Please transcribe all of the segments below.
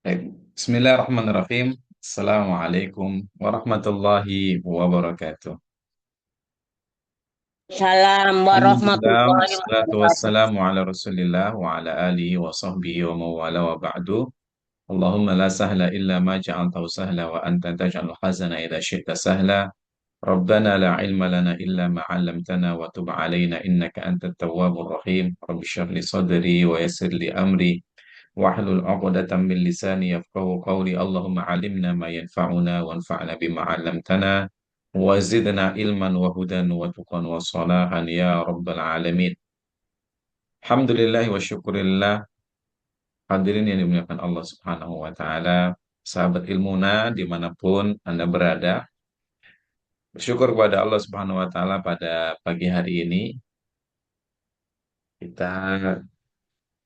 Baik. Bismillahirrahmanirrahim. Assalamualaikum warahmatullahi wabarakatuh. Salam Alhamdulillah, warahmatullahi wassalatu wabarakatuh. wassalamu ala rasulillah wa ala alihi wa sahbihi wa mawala wa ba'du. Allahumma la sahla illa ma ja'altahu sahla wa anta taj'alul hazana idha syi'ta sahla. Rabbana la ilma lana illa ma 'allamtana wa tub 'alaina innaka antat tawwabur rahim. Rabbi shrah li sadri wa yassir li amri. Wahlul 'uqdatam min lisani yafqahu qawli. Allahumma 'allimna ma yanfa'una wanfa'na bima 'allamtana wa zidna ilman wa hudan wa tuqan wa salahan ya rabbal alamin. Alhamdulillah wa syukurillah. Hadirin yang dimuliakan Allah Subhanahu wa taala, sahabat Ilmuna dimanapun Anda berada, bersyukur kepada Allah Subhanahu wa taala pada pagi hari ini kita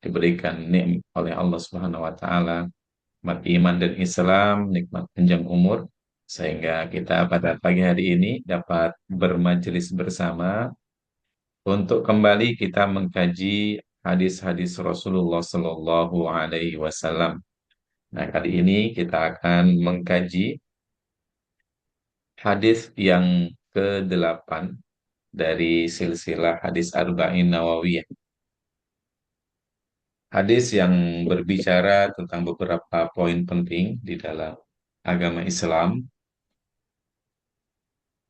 diberikan nikmat oleh Allah Subhanahu wa taala, nikmat iman dan Islam, nikmat panjang umur, sehingga kita pada pagi hari ini dapat bermajelis bersama untuk kembali kita mengkaji hadis-hadis Rasulullah Sallallahu Alaihi Wasallam. Nah, kali ini kita akan mengkaji hadis yang ke-8 dari silsilah hadis Arba'in Nawawiyah. Hadis yang berbicara tentang beberapa poin penting di dalam agama Islam.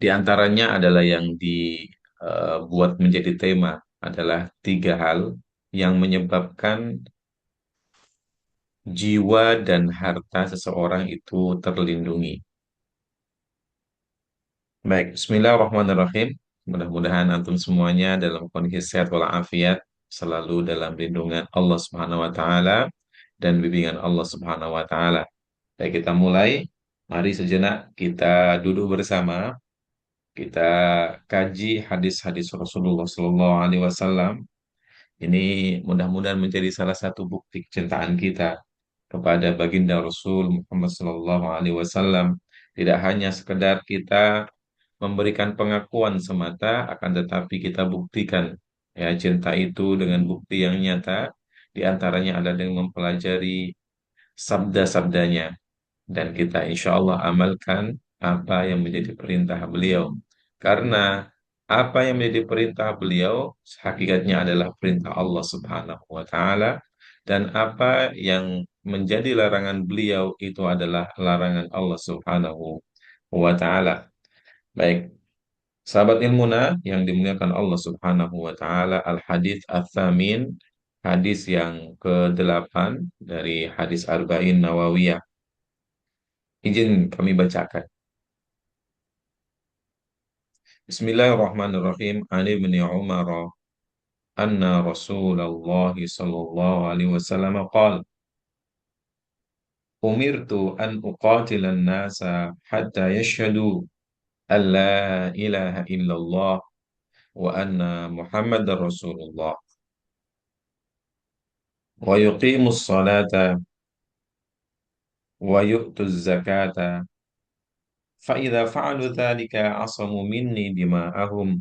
Di antaranya adalah yang dibuat menjadi tema adalah tiga hal yang menyebabkan jiwa dan harta seseorang itu terlindungi. Baik, Bismillahirrahmanirrahim. Mudah-mudahan antum semuanya dalam kondisi sehat walafiat, selalu dalam lindungan Allah Subhanahu wa taala dan bimbingan Allah Subhanahu wa taala. Baik, kita mulai. Mari sejenak kita duduk bersama, kita kaji hadis-hadis Rasulullah Sallallahu Alaihi Wasallam. Ini mudah-mudahan menjadi salah satu bukti kecintaan kita kepada baginda Rasul Muhammad Sallallahu Alaihi Wasallam. Tidak hanya sekedar kita memberikan pengakuan semata, akan tetapi kita buktikan ya cinta itu dengan bukti yang nyata. Di antaranya adalah dengan mempelajari sabda-sabdanya dan kita insya Allah amalkan apa yang menjadi perintah beliau. Karena apa yang menjadi perintah beliau hakikatnya adalah perintah Allah Subhanahu wa taala, dan apa yang menjadi larangan beliau itu adalah larangan Allah Subhanahu wa taala. Baik, sahabat ilmuna yang dimuliakan Allah Subhanahu wa taala, al-hadits ats-tsamin, hadis yang ke-8 dari hadis Arba'in Nawawiyah. Izin kami bacakan. Bismillahirrahmanirrahim. Ali bin Umar anna Rasulullah sallallahu alaihi wasallam qala umirtu an uqatila an-nasa hatta yashhadu an la ilaha illallah wa anna Muhammadar Rasulullah wa yuqimus salata wa yu'tuz zakata fa idza fa'alu dhalika asamu minni dima'ahum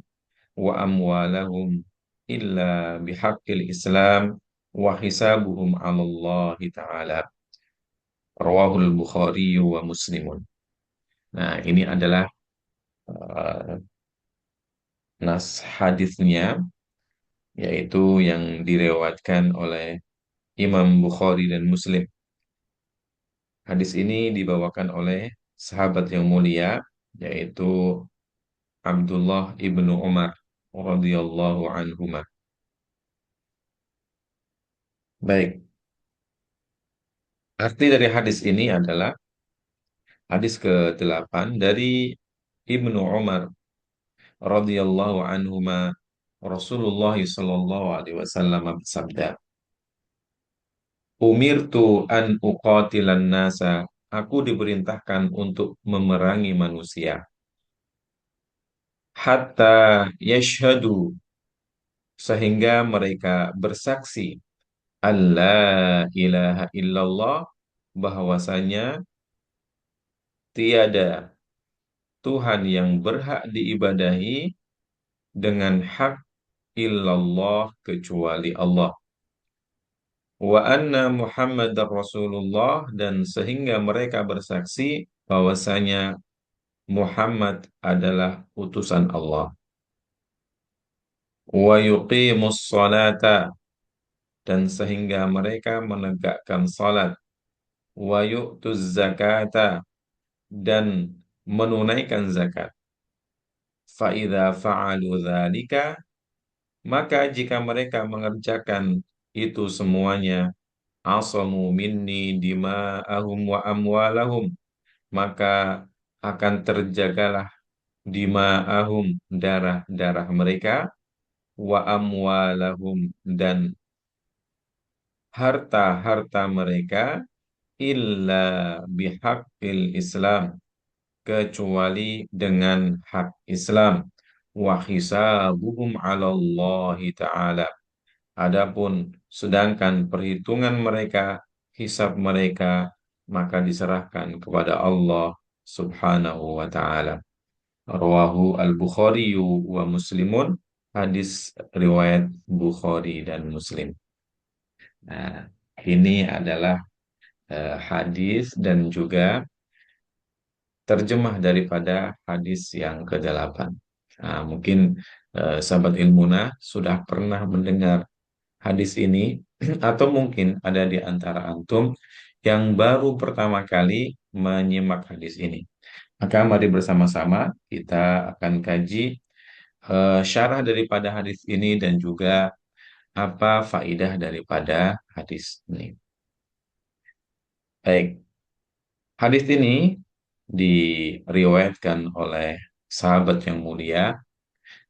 wa amwalahum illa bihaqqil Islam wa hisabuhum 'ala Allah Ta'ala. Rawahul Bukhari wa Muslimun. Nah, ini adalah uh, nas hadisnya, yaitu yang direwatkan oleh Imam Bukhari dan Muslim. Hadis ini dibawakan oleh sahabat yang mulia, yaitu Abdullah ibnu Umar radhiyallahu anhuma. Baik, arti dari hadis ini adalah hadis ke-8 dari Ibnu Umar radhiyallahu anhuma, Rasulullah sallallahu alaihi wasallam bersabda, "Umirtu an uqatilan nasa." Aku diperintahkan untuk memerangi manusia. Hatta yashhadu, sehingga mereka bersaksi, Allah ilaha illallah, bahwasanya tiada Tuhan yang berhak diibadahi dengan hak illallah kecuali Allah. wa anna Muhammadar Rasulullah, dan sehingga mereka bersaksi bahwasanya Muhammad adalah utusan Allah. Wa yuqimus salata, dan sehingga mereka menegakkan salat. Wa yu'tuz zakata, dan menunaikan zakat. Fa'idha fa'alu dzalika, maka jika mereka mengerjakan itu semuanya, asamu minni dima'ahum wa amwalahum, maka akan terjagalah dima'ahum, darah-darah mereka, wa amwalahum, dan harta-harta mereka, illa bihaqqil Islam, kecuali dengan hak Islam. Wa hisabuhum 'ala Allah Ta'ala. Adapun sedangkan perhitungan mereka, hisab mereka, maka diserahkan kepada Allah Subhanahu wa taala. Rawahu al-Bukhari wa Muslimun. Hadis riwayat Bukhari dan Muslim. Nah, ini adalah hadis dan juga terjemah daripada hadis yang ke-8. Nah, mungkin sahabat Ilmuna sudah pernah mendengar hadis ini, atau mungkin ada di antara antum yang baru pertama kali menyimak hadis ini. Maka mari bersama-sama kita akan kaji syarah daripada hadis ini dan juga apa faidah daripada hadis ini. Baik, hadis ini diriwayatkan oleh sahabat yang mulia,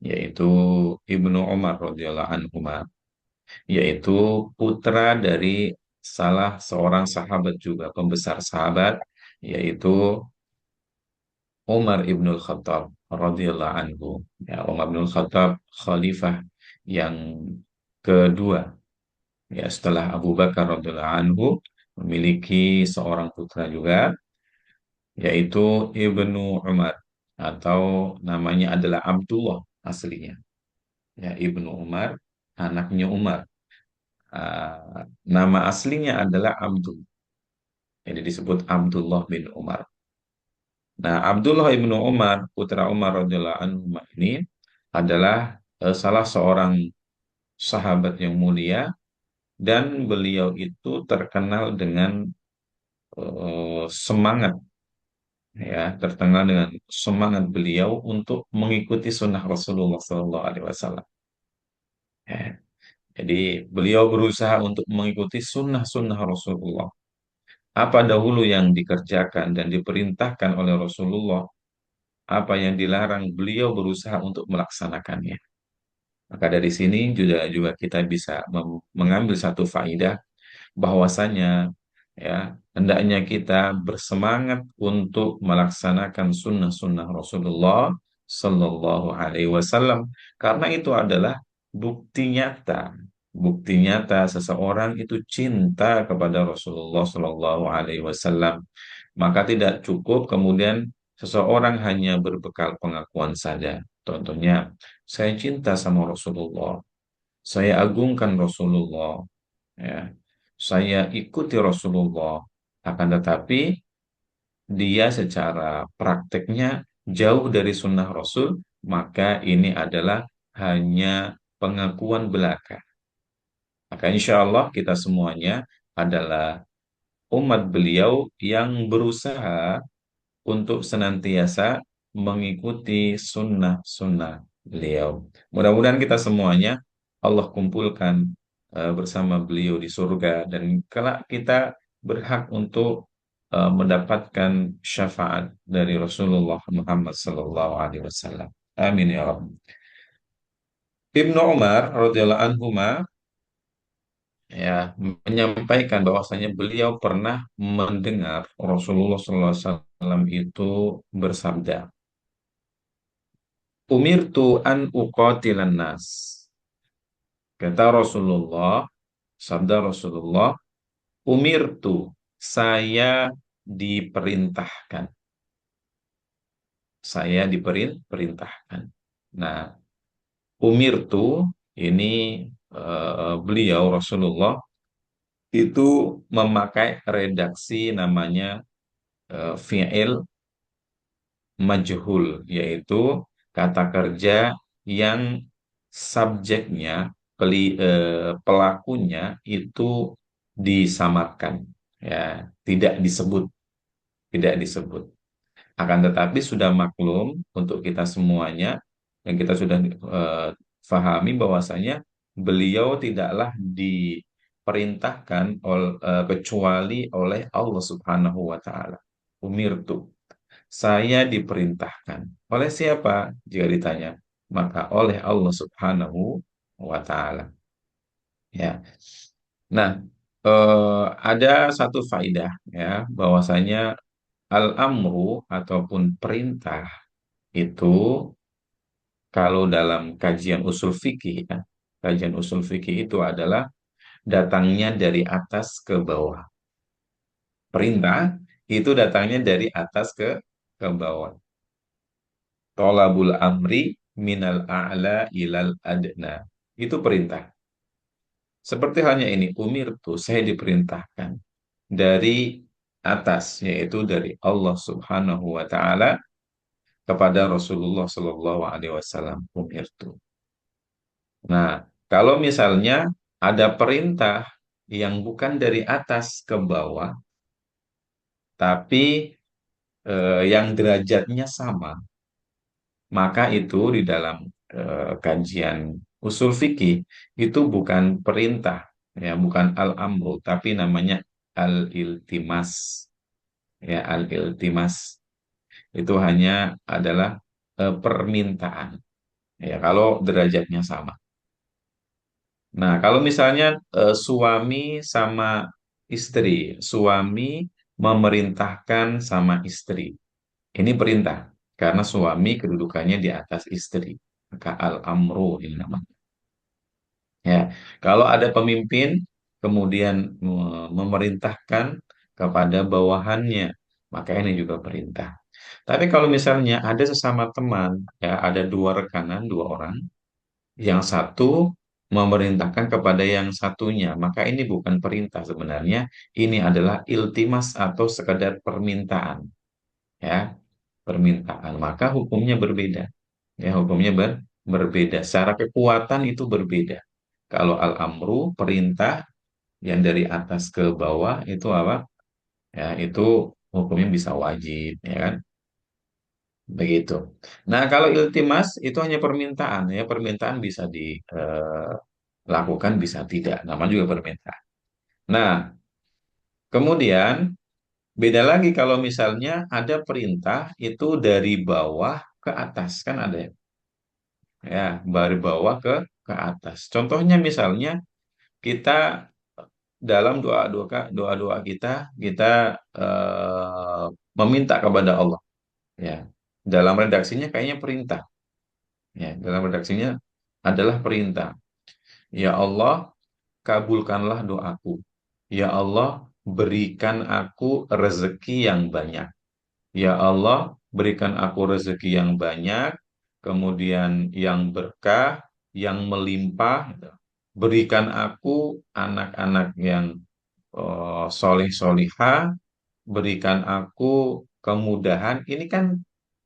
yaitu Ibnu Umar radhiyallahu anhu, yaitu putra dari salah seorang sahabat juga pembesar sahabat, yaitu Umar ibnul Khattab radhiyallahu anhu. Ya, Umar ibnul Khattab khalifah yang kedua, ya, setelah Abu Bakar radhiyallahu anhu, memiliki seorang putra juga, yaitu Ibnu Umar, atau namanya adalah Abdullah aslinya. Ya, Ibnu Umar, anaknya Umar. Nama aslinya adalah Abdul. Jadi disebut Abdullah bin Umar. Nah, Abdullah ibnu Umar, putra Umar radhiyallahu anhu ini adalah salah seorang sahabat yang mulia, dan beliau itu terkenal dengan semangat, ya, terkenal dengan semangat beliau untuk mengikuti sunnah Rasulullah SAW. Ya, jadi beliau berusaha untuk mengikuti sunnah-sunnah Rasulullah. Apa dahulu yang dikerjakan dan diperintahkan oleh Rasulullah, apa yang dilarang, beliau berusaha untuk melaksanakannya. Maka dari sini juga kita bisa mengambil satu faidah bahwasanya, ya, hendaknya kita bersemangat untuk melaksanakan sunnah-sunnah Rasulullah Sallallahu Alaihi Wasallam, karena itu adalah bukti nyata seseorang itu cinta kepada Rasulullah Sallallahu Alaihi Wasallam. Maka tidak cukup kemudian seseorang hanya berbekal pengakuan saja. Contohnya, saya cinta sama Rasulullah, saya agungkan Rasulullah, ya, saya ikuti Rasulullah, akan tetapi dia secara prakteknya jauh dari sunnah Rasul, maka ini adalah hanya pengakuan belaka. Maka insya Allah kita semuanya adalah umat beliau yang berusaha untuk senantiasa mengikuti sunnah-sunnah beliau. Mudah-mudahan kita semuanya Allah kumpulkan bersama beliau di surga, dan kelak kita berhak untuk mendapatkan syafaat dari Rasulullah Muhammad SAW. Amin ya Rabb. Ibnu Umar radhiyallahu anhu ya menyampaikan bahwasanya beliau pernah mendengar Rasulullah SAW itu bersabda, Umirtu an uqatilan nas. Kata Rasulullah, sabda Rasulullah, umirtu, saya diperintahkan. Saya diperintahkan. Nah, umirtu ini beliau Rasulullah itu memakai redaksi namanya fi'il majhul, yaitu kata kerja yang subjeknya, pelakunya itu disamarkan, ya, tidak disebut, tidak disebut. Akan tetapi sudah maklum untuk kita semuanya, dan kita sudah fahami bahwasanya beliau tidaklah diperintahkan kecuali oleh Allah Subhanahu wa taala. Umirtu, saya diperintahkan. Oleh siapa? Jika ditanya, maka oleh Allah Subhanahu wa taala. Ya. Nah, ada satu faidah, ya, bahwasanya al-amru ataupun perintah itu kalau dalam kajian usul fikih, ya, kajian usul fikih itu adalah datangnya dari atas ke bawah. Perintah itu datangnya dari atas ke bawah. Tolabul amri minal a'la ilal adna. Itu perintah. Seperti halnya ini, umirtu, saya diperintahkan dari atas, yaitu dari Allah Subhanahu wa taala kepada Rasulullah Shallallahu alaihi wasallam, umirtu. Nah, kalau misalnya ada perintah yang bukan dari atas ke bawah, tapi yang derajatnya sama, maka itu di dalam kajian usul fikih itu bukan perintah, ya, bukan al-amru, tapi namanya al-iltimas. Ya, al-iltimas itu hanya adalah permintaan. Ya, kalau derajatnya sama. Nah, kalau misalnya suami sama istri, suami memerintahkan sama istri, ini perintah karena suami kedudukannya di atas istri. Maka al-amru ini namanya. Ya, kalau ada pemimpin kemudian memerintahkan kepada bawahannya, maka ini juga perintah. Tapi kalau misalnya ada sesama teman, ya, ada dua rekanan, dua orang, yang satu memerintahkan kepada yang satunya, maka ini bukan perintah sebenarnya, ini adalah iltimas atau sekadar permintaan, ya, permintaan. Maka hukumnya berbeda, ya, hukumnya berbeda. Secara kekuatan itu berbeda. Kalau al-amru perintah yang dari atas ke bawah itu apa? Ya, itu hukumnya bisa wajib, ya kan? Begitu. Nah, kalau iltimas itu hanya permintaan, ya, permintaan bisa dilakukan, bisa tidak. Nama juga permintaan. Nah, kemudian beda lagi kalau misalnya ada perintah itu dari bawah ke atas, kan ada ya, ya, dari bawah ke atas. Contohnya misalnya kita dalam doa-doa kita, kita eh, meminta kepada Allah, ya. Dalam redaksinya kayaknya perintah, ya. Dalam redaksinya adalah perintah. Ya Allah, kabulkanlah doaku. Ya Allah, berikan aku rezeki yang banyak. Ya Allah, berikan aku rezeki yang banyak, kemudian yang berkah, yang melimpah. Gitu. Berikan aku anak-anak yang soleh-solihah, berikan aku kemudahan. Ini kan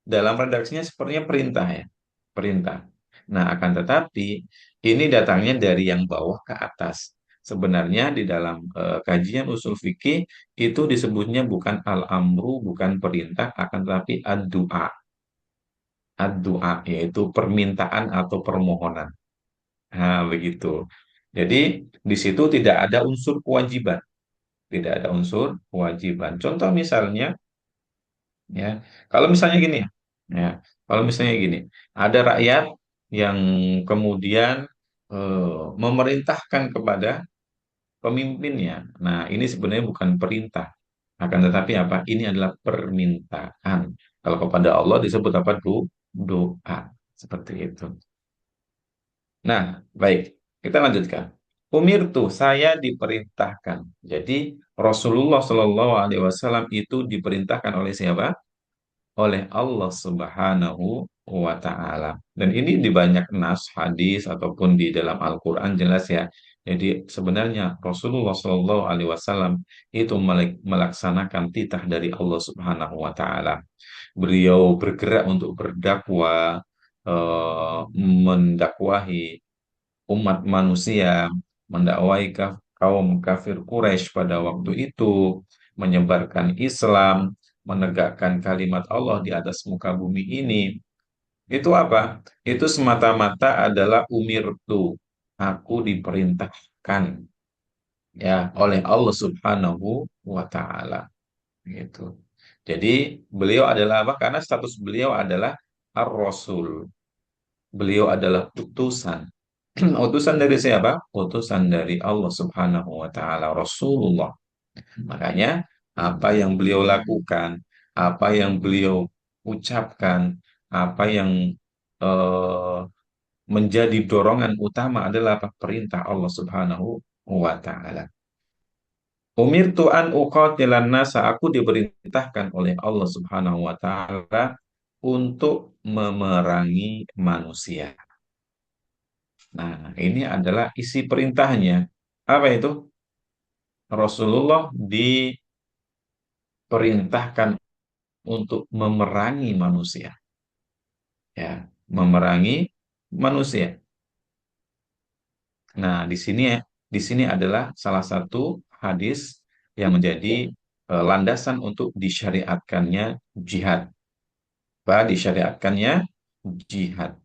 dalam redaksinya sepertinya perintah, ya, perintah. Nah, akan tetapi ini datangnya dari yang bawah ke atas. Sebenarnya di dalam kajian usul fikih itu disebutnya bukan al-amru, bukan perintah, akan tetapi ad-du'a. Ad-du'a yaitu permintaan atau permohonan. Nah, begitu. Jadi di situ tidak ada unsur kewajiban, tidak ada unsur kewajiban. Contoh misalnya, ya, kalau misalnya gini, ya, kalau misalnya gini, ada rakyat yang kemudian memerintahkan kepada pemimpinnya. Nah, ini sebenarnya bukan perintah, akan tetapi apa? Ini adalah permintaan. Kalau kepada Allah disebut apa? Doa, seperti itu. Nah, baik, kita lanjutkan. Umirtu, saya diperintahkan. Jadi Rasulullah Shallallahu Alaihi Wasallam itu diperintahkan oleh siapa? Oleh Allah Subhanahu wa taala. Dan ini di banyak nas hadis ataupun di dalam Al-Qur'an jelas, ya, Jadi sebenarnya Rasulullah Shallallahu Alaihi Wasallam itu melaksanakan titah dari Allah Subhanahu Wa Taala. Beliau bergerak untuk berdakwah, mendakwahi umat manusia, mendakwahi kaum kafir Quraisy pada waktu itu, menyebarkan Islam, menegakkan kalimat Allah di atas muka bumi ini. Itu apa? Itu semata-mata adalah umirtu. Aku diperintahkan ya oleh Allah Subhanahu wa taala gitu. Jadi beliau adalah apa? Karena status beliau adalah ar-rasul. Beliau adalah utusan. Utusan dari siapa? Utusan dari Allah Subhanahu wa taala, Rasulullah. Makanya apa yang beliau lakukan, apa yang beliau ucapkan, apa yang eh, menjadi dorongan utama adalah apa? Perintah Allah Subhanahu wa taala. Umirtu an uqatilan nasa, aku diperintahkan oleh Allah Subhanahu wa taala untuk memerangi manusia. Nah, ini adalah isi perintahnya. Apa itu? Rasulullah diperintahkan untuk memerangi manusia, ya, memerangi manusia. Nah, di sini adalah salah satu hadis yang menjadi landasan untuk disyariatkannya jihad. Disyariatkannya jihad.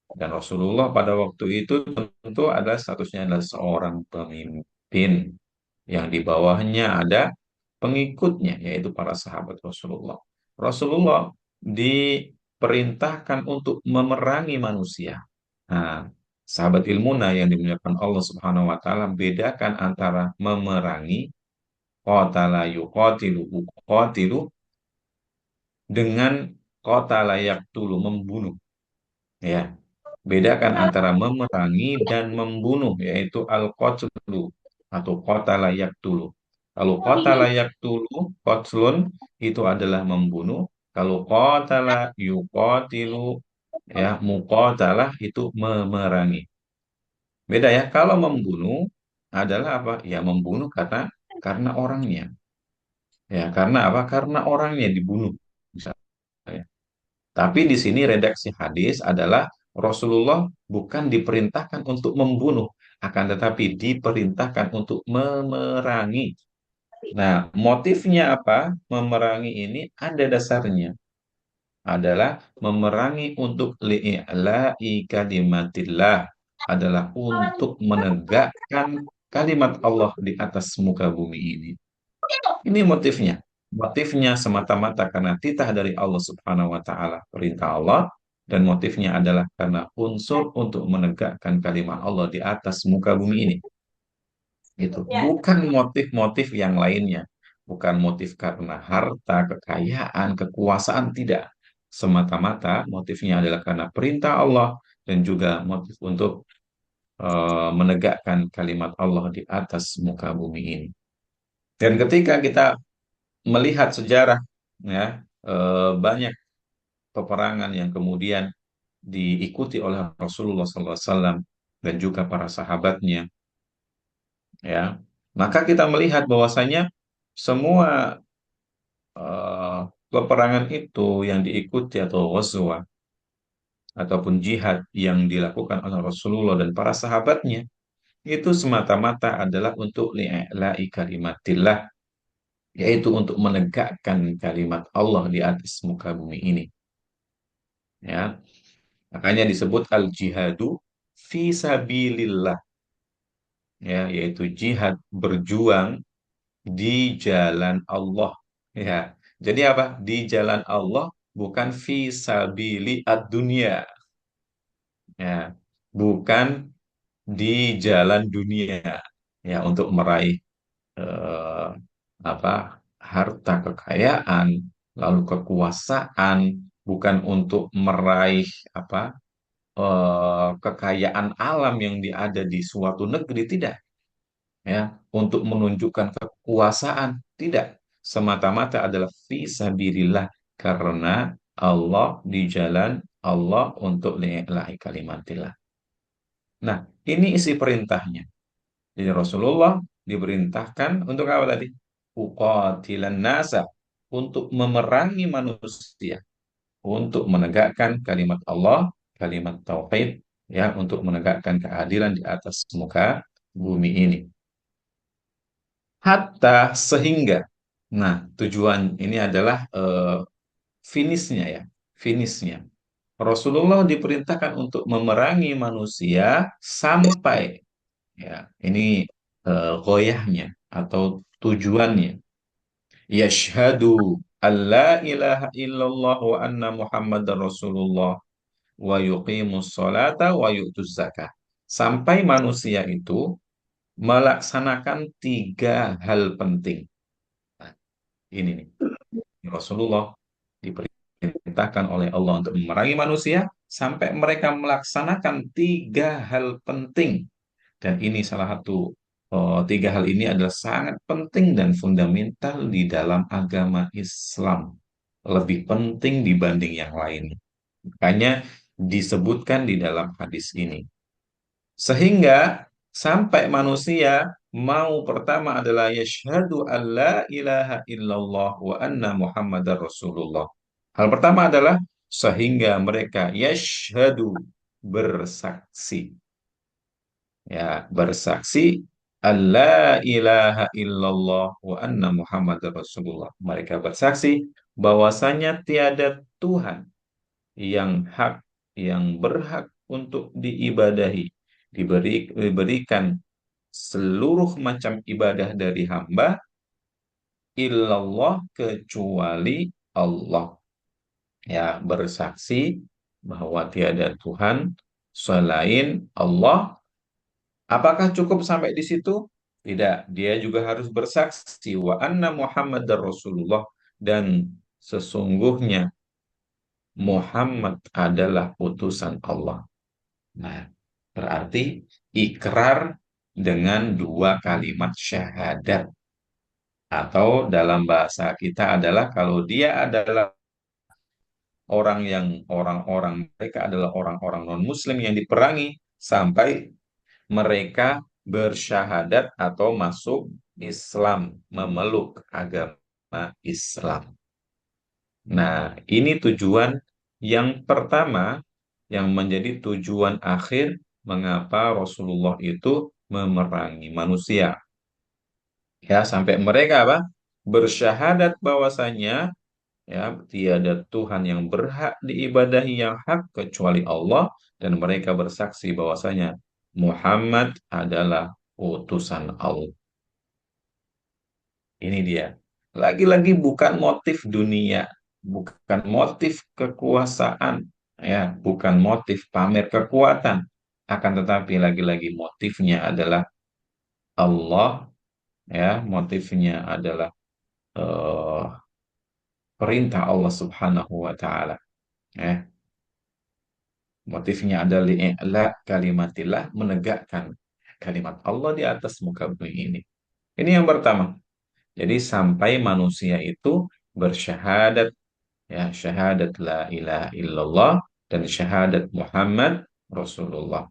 Dan Rasulullah pada waktu itu tentu ada statusnya adalah seorang pemimpin yang di bawahnya ada pengikutnya, yaitu para sahabat Rasulullah. Rasulullah diperintahkan untuk memerangi manusia. Nah, sahabat ilmuna yang dimuliakan Allah Subhanahu wa taala, bedakan antara memerangi qatala yuqatilu uqatilu dengan qatala yaqtulu membunuh, ya. Bedakan antara memerangi dan membunuh, yaitu al-qatlu atau qatala yaqtulu. Kalau qatala yaqtulu, qatlun itu adalah membunuh. Kalau qatala yuqatilu, ya, muqatalah itu memerangi. Beda ya. Kalau membunuh adalah apa? Ya membunuh karena orangnya. Ya, karena apa? Karena orangnya dibunuh. Misalnya. Tapi di sini redaksi hadis adalah Rasulullah bukan diperintahkan untuk membunuh, akan tetapi diperintahkan untuk memerangi. Nah, motifnya apa? Memerangi ini ada dasarnya. Adalah memerangi untuk li'i'la'i kalimatillah. Adalah untuk menegakkan kalimat Allah di atas muka bumi ini. Ini motifnya. Motifnya semata-mata karena titah dari Allah Subhanahu wa taala, perintah Allah, dan motifnya adalah karena unsur untuk menegakkan kalimat Allah di atas muka bumi ini. Itu bukan motif-motif yang lainnya. Bukan motif karena harta, kekayaan, kekuasaan, tidak. Semata-mata motifnya adalah karena perintah Allah dan juga motif untuk menegakkan kalimat Allah di atas muka bumi ini. Dan ketika kita melihat sejarah, ya, banyak peperangan yang kemudian diikuti oleh Rasulullah SAW dan juga para sahabatnya, ya, maka kita melihat bahwasanya semua eh, peperangan itu yang diikuti atau ghazwah ataupun jihad yang dilakukan oleh Rasulullah dan para sahabatnya itu semata-mata adalah untuk li'i'la'i kalimatillah, yaitu untuk menegakkan kalimat Allah di atas muka bumi ini, ya. Makanya disebut al-jihadu fi sabilillah, ya, yaitu jihad berjuang di jalan Allah, ya. Jadi apa? Di jalan Allah, bukan fi sabili ad-dunya, ya. Bukan di jalan dunia, ya, untuk meraih eh, apa? Harta kekayaan, lalu kekuasaan, bukan untuk meraih apa? Kekayaan alam yang ada di suatu negeri, tidak, ya, untuk menunjukkan kekuasaan, tidak, semata-mata adalah fi sabilillah, karena Allah, di jalan Allah, untuk lillahi kalimatillah. Nah, ini isi perintahnya, Jadi Rasulullah diperintahkan untuk apa tadi? Uqatilan nasa, untuk memerangi manusia, untuk menegakkan kalimat Allah, kalimat tauhid, ya, untuk menegakkan keadilan di atas muka bumi ini. Hatta sehingga, nah tujuan ini adalah finishnya ya, finishnya. Rasulullah diperintahkan untuk memerangi manusia sampai, ya, ini goyahnya atau tujuannya. Yashhadu alla ilaha illallah wa anna Muhammadar Rasulullah wa yuqimus salata wa yu'tuz zakah. Sampai manusia itu melaksanakan tiga hal penting. Nah, ini nih, Rasulullah diperintahkan oleh Allah untuk memerangi manusia sampai mereka melaksanakan tiga hal penting. Dan ini salah satu, tiga hal ini adalah sangat penting dan fundamental di dalam agama Islam. Lebih penting dibanding yang lain. Makanya disebutkan di dalam hadis ini. Sehingga sampai manusia mau pertama adalah yashhadu an la ilaha illallah wa anna Muhammadar Rasulullah. Hal pertama adalah sehingga mereka yashhadu, bersaksi, ya, bersaksi alla ilaha illallah wa anna Muhammad Rasulullah. Mereka bersaksi bahwasanya tiada Tuhan yang hak, yang berhak untuk diibadahi, diberikan seluruh macam ibadah dari hamba, illallah, kecuali Allah. Ya, bersaksi bahwa tiada Tuhan selain Allah. Apakah cukup sampai di situ? Tidak, dia juga harus bersaksi wa anna Muhammadar Rasulullah, dan sesungguhnya Muhammad adalah utusan Allah. Nah, berarti ikrar dengan dua kalimat syahadat, atau dalam bahasa kita adalah kalau dia adalah orang yang, orang-orang mereka adalah orang-orang non-muslim yang diperangi sampai mereka bersyahadat atau masuk Islam, memeluk agama Islam. Nah, ini tujuan yang pertama, yang menjadi tujuan akhir mengapa Rasulullah itu memerangi manusia. Ya, sampai mereka apa? Bersyahadat bahwasanya, ya, tiada Tuhan yang berhak diibadahi yang hak kecuali Allah, dan mereka bersaksi bahwasanya Muhammad adalah utusan Allah. Ini dia. Lagi-lagi bukan motif dunia, bukan motif kekuasaan, ya, bukan motif pamer kekuatan. Akan tetapi lagi-lagi motifnya adalah Allah, ya, motifnya adalah eh, perintah Allah Subhanahu wa taala, ya. Motifnya adalah li'la kalimatillah, menegakkan kalimat Allah di atas muka bumi ini. Ini yang pertama. Jadi sampai manusia itu bersyahadat, ya, syahadat la ilaha illallah dan syahadat Muhammad Rasulullah.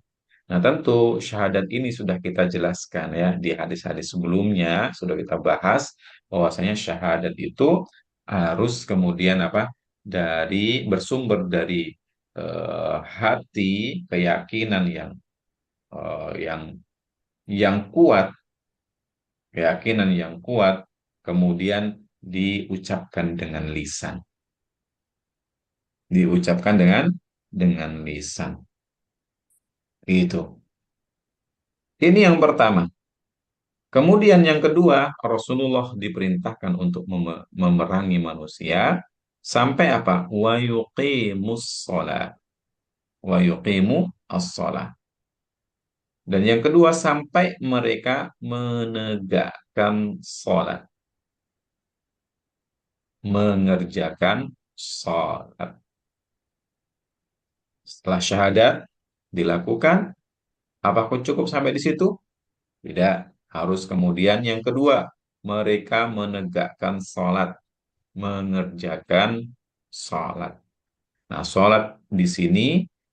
Nah, tentu syahadat ini sudah kita jelaskan ya di hadis-hadis sebelumnya, sudah kita bahas bahwasanya syahadat itu harus kemudian apa? Bersumber dari hati, keyakinan yang kuat, keyakinan yang kuat, kemudian diucapkan dengan lisan, diucapkan dengan lisan. Itu. Ini yang pertama. Kemudian yang kedua, Rasulullah diperintahkan untuk memerangi manusia sampai apa? Wa yuqimus shalah. Wa yuqimu as-shalah. Dan yang kedua, sampai mereka menegakkan sholat, mengerjakan sholat. Setelah syahadat dilakukan, apakah cukup sampai di situ? Tidak. Harus kemudian yang kedua, mereka menegakkan sholat, mengerjakan sholat. Nah, sholat di sini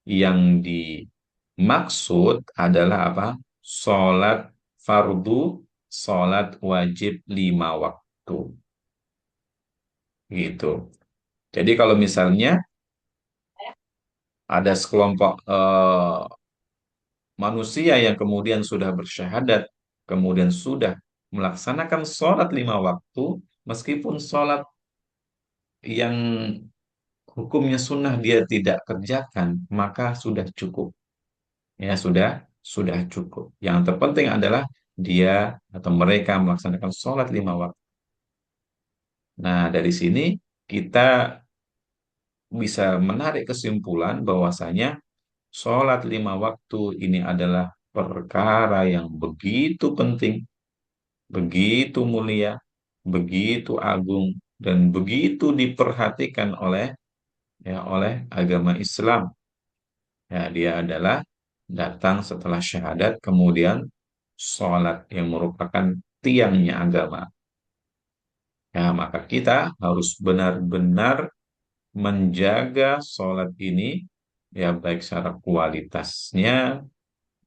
yang dimaksud adalah apa? Sholat fardu sholat wajib 5 waktu. Gitu. Jadi kalau misalnya ada sekelompok manusia yang kemudian sudah bersyahadat, kemudian sudah melaksanakan sholat 5 waktu, meskipun sholat yang hukumnya sunnah dia tidak kerjakan, maka sudah cukup. Ya, sudah cukup. Yang terpenting adalah dia atau mereka melaksanakan sholat 5 waktu. Nah, dari sini kita bisa menarik kesimpulan bahwasanya sholat 5 waktu ini adalah perkara yang begitu penting, begitu mulia, begitu agung, dan begitu diperhatikan oleh agama Islam. Ya, dia adalah datang setelah syahadat, kemudian sholat yang merupakan tiangnya agama. Ya, maka kita harus benar-benar menjaga sholat ini, ya baik secara kualitasnya,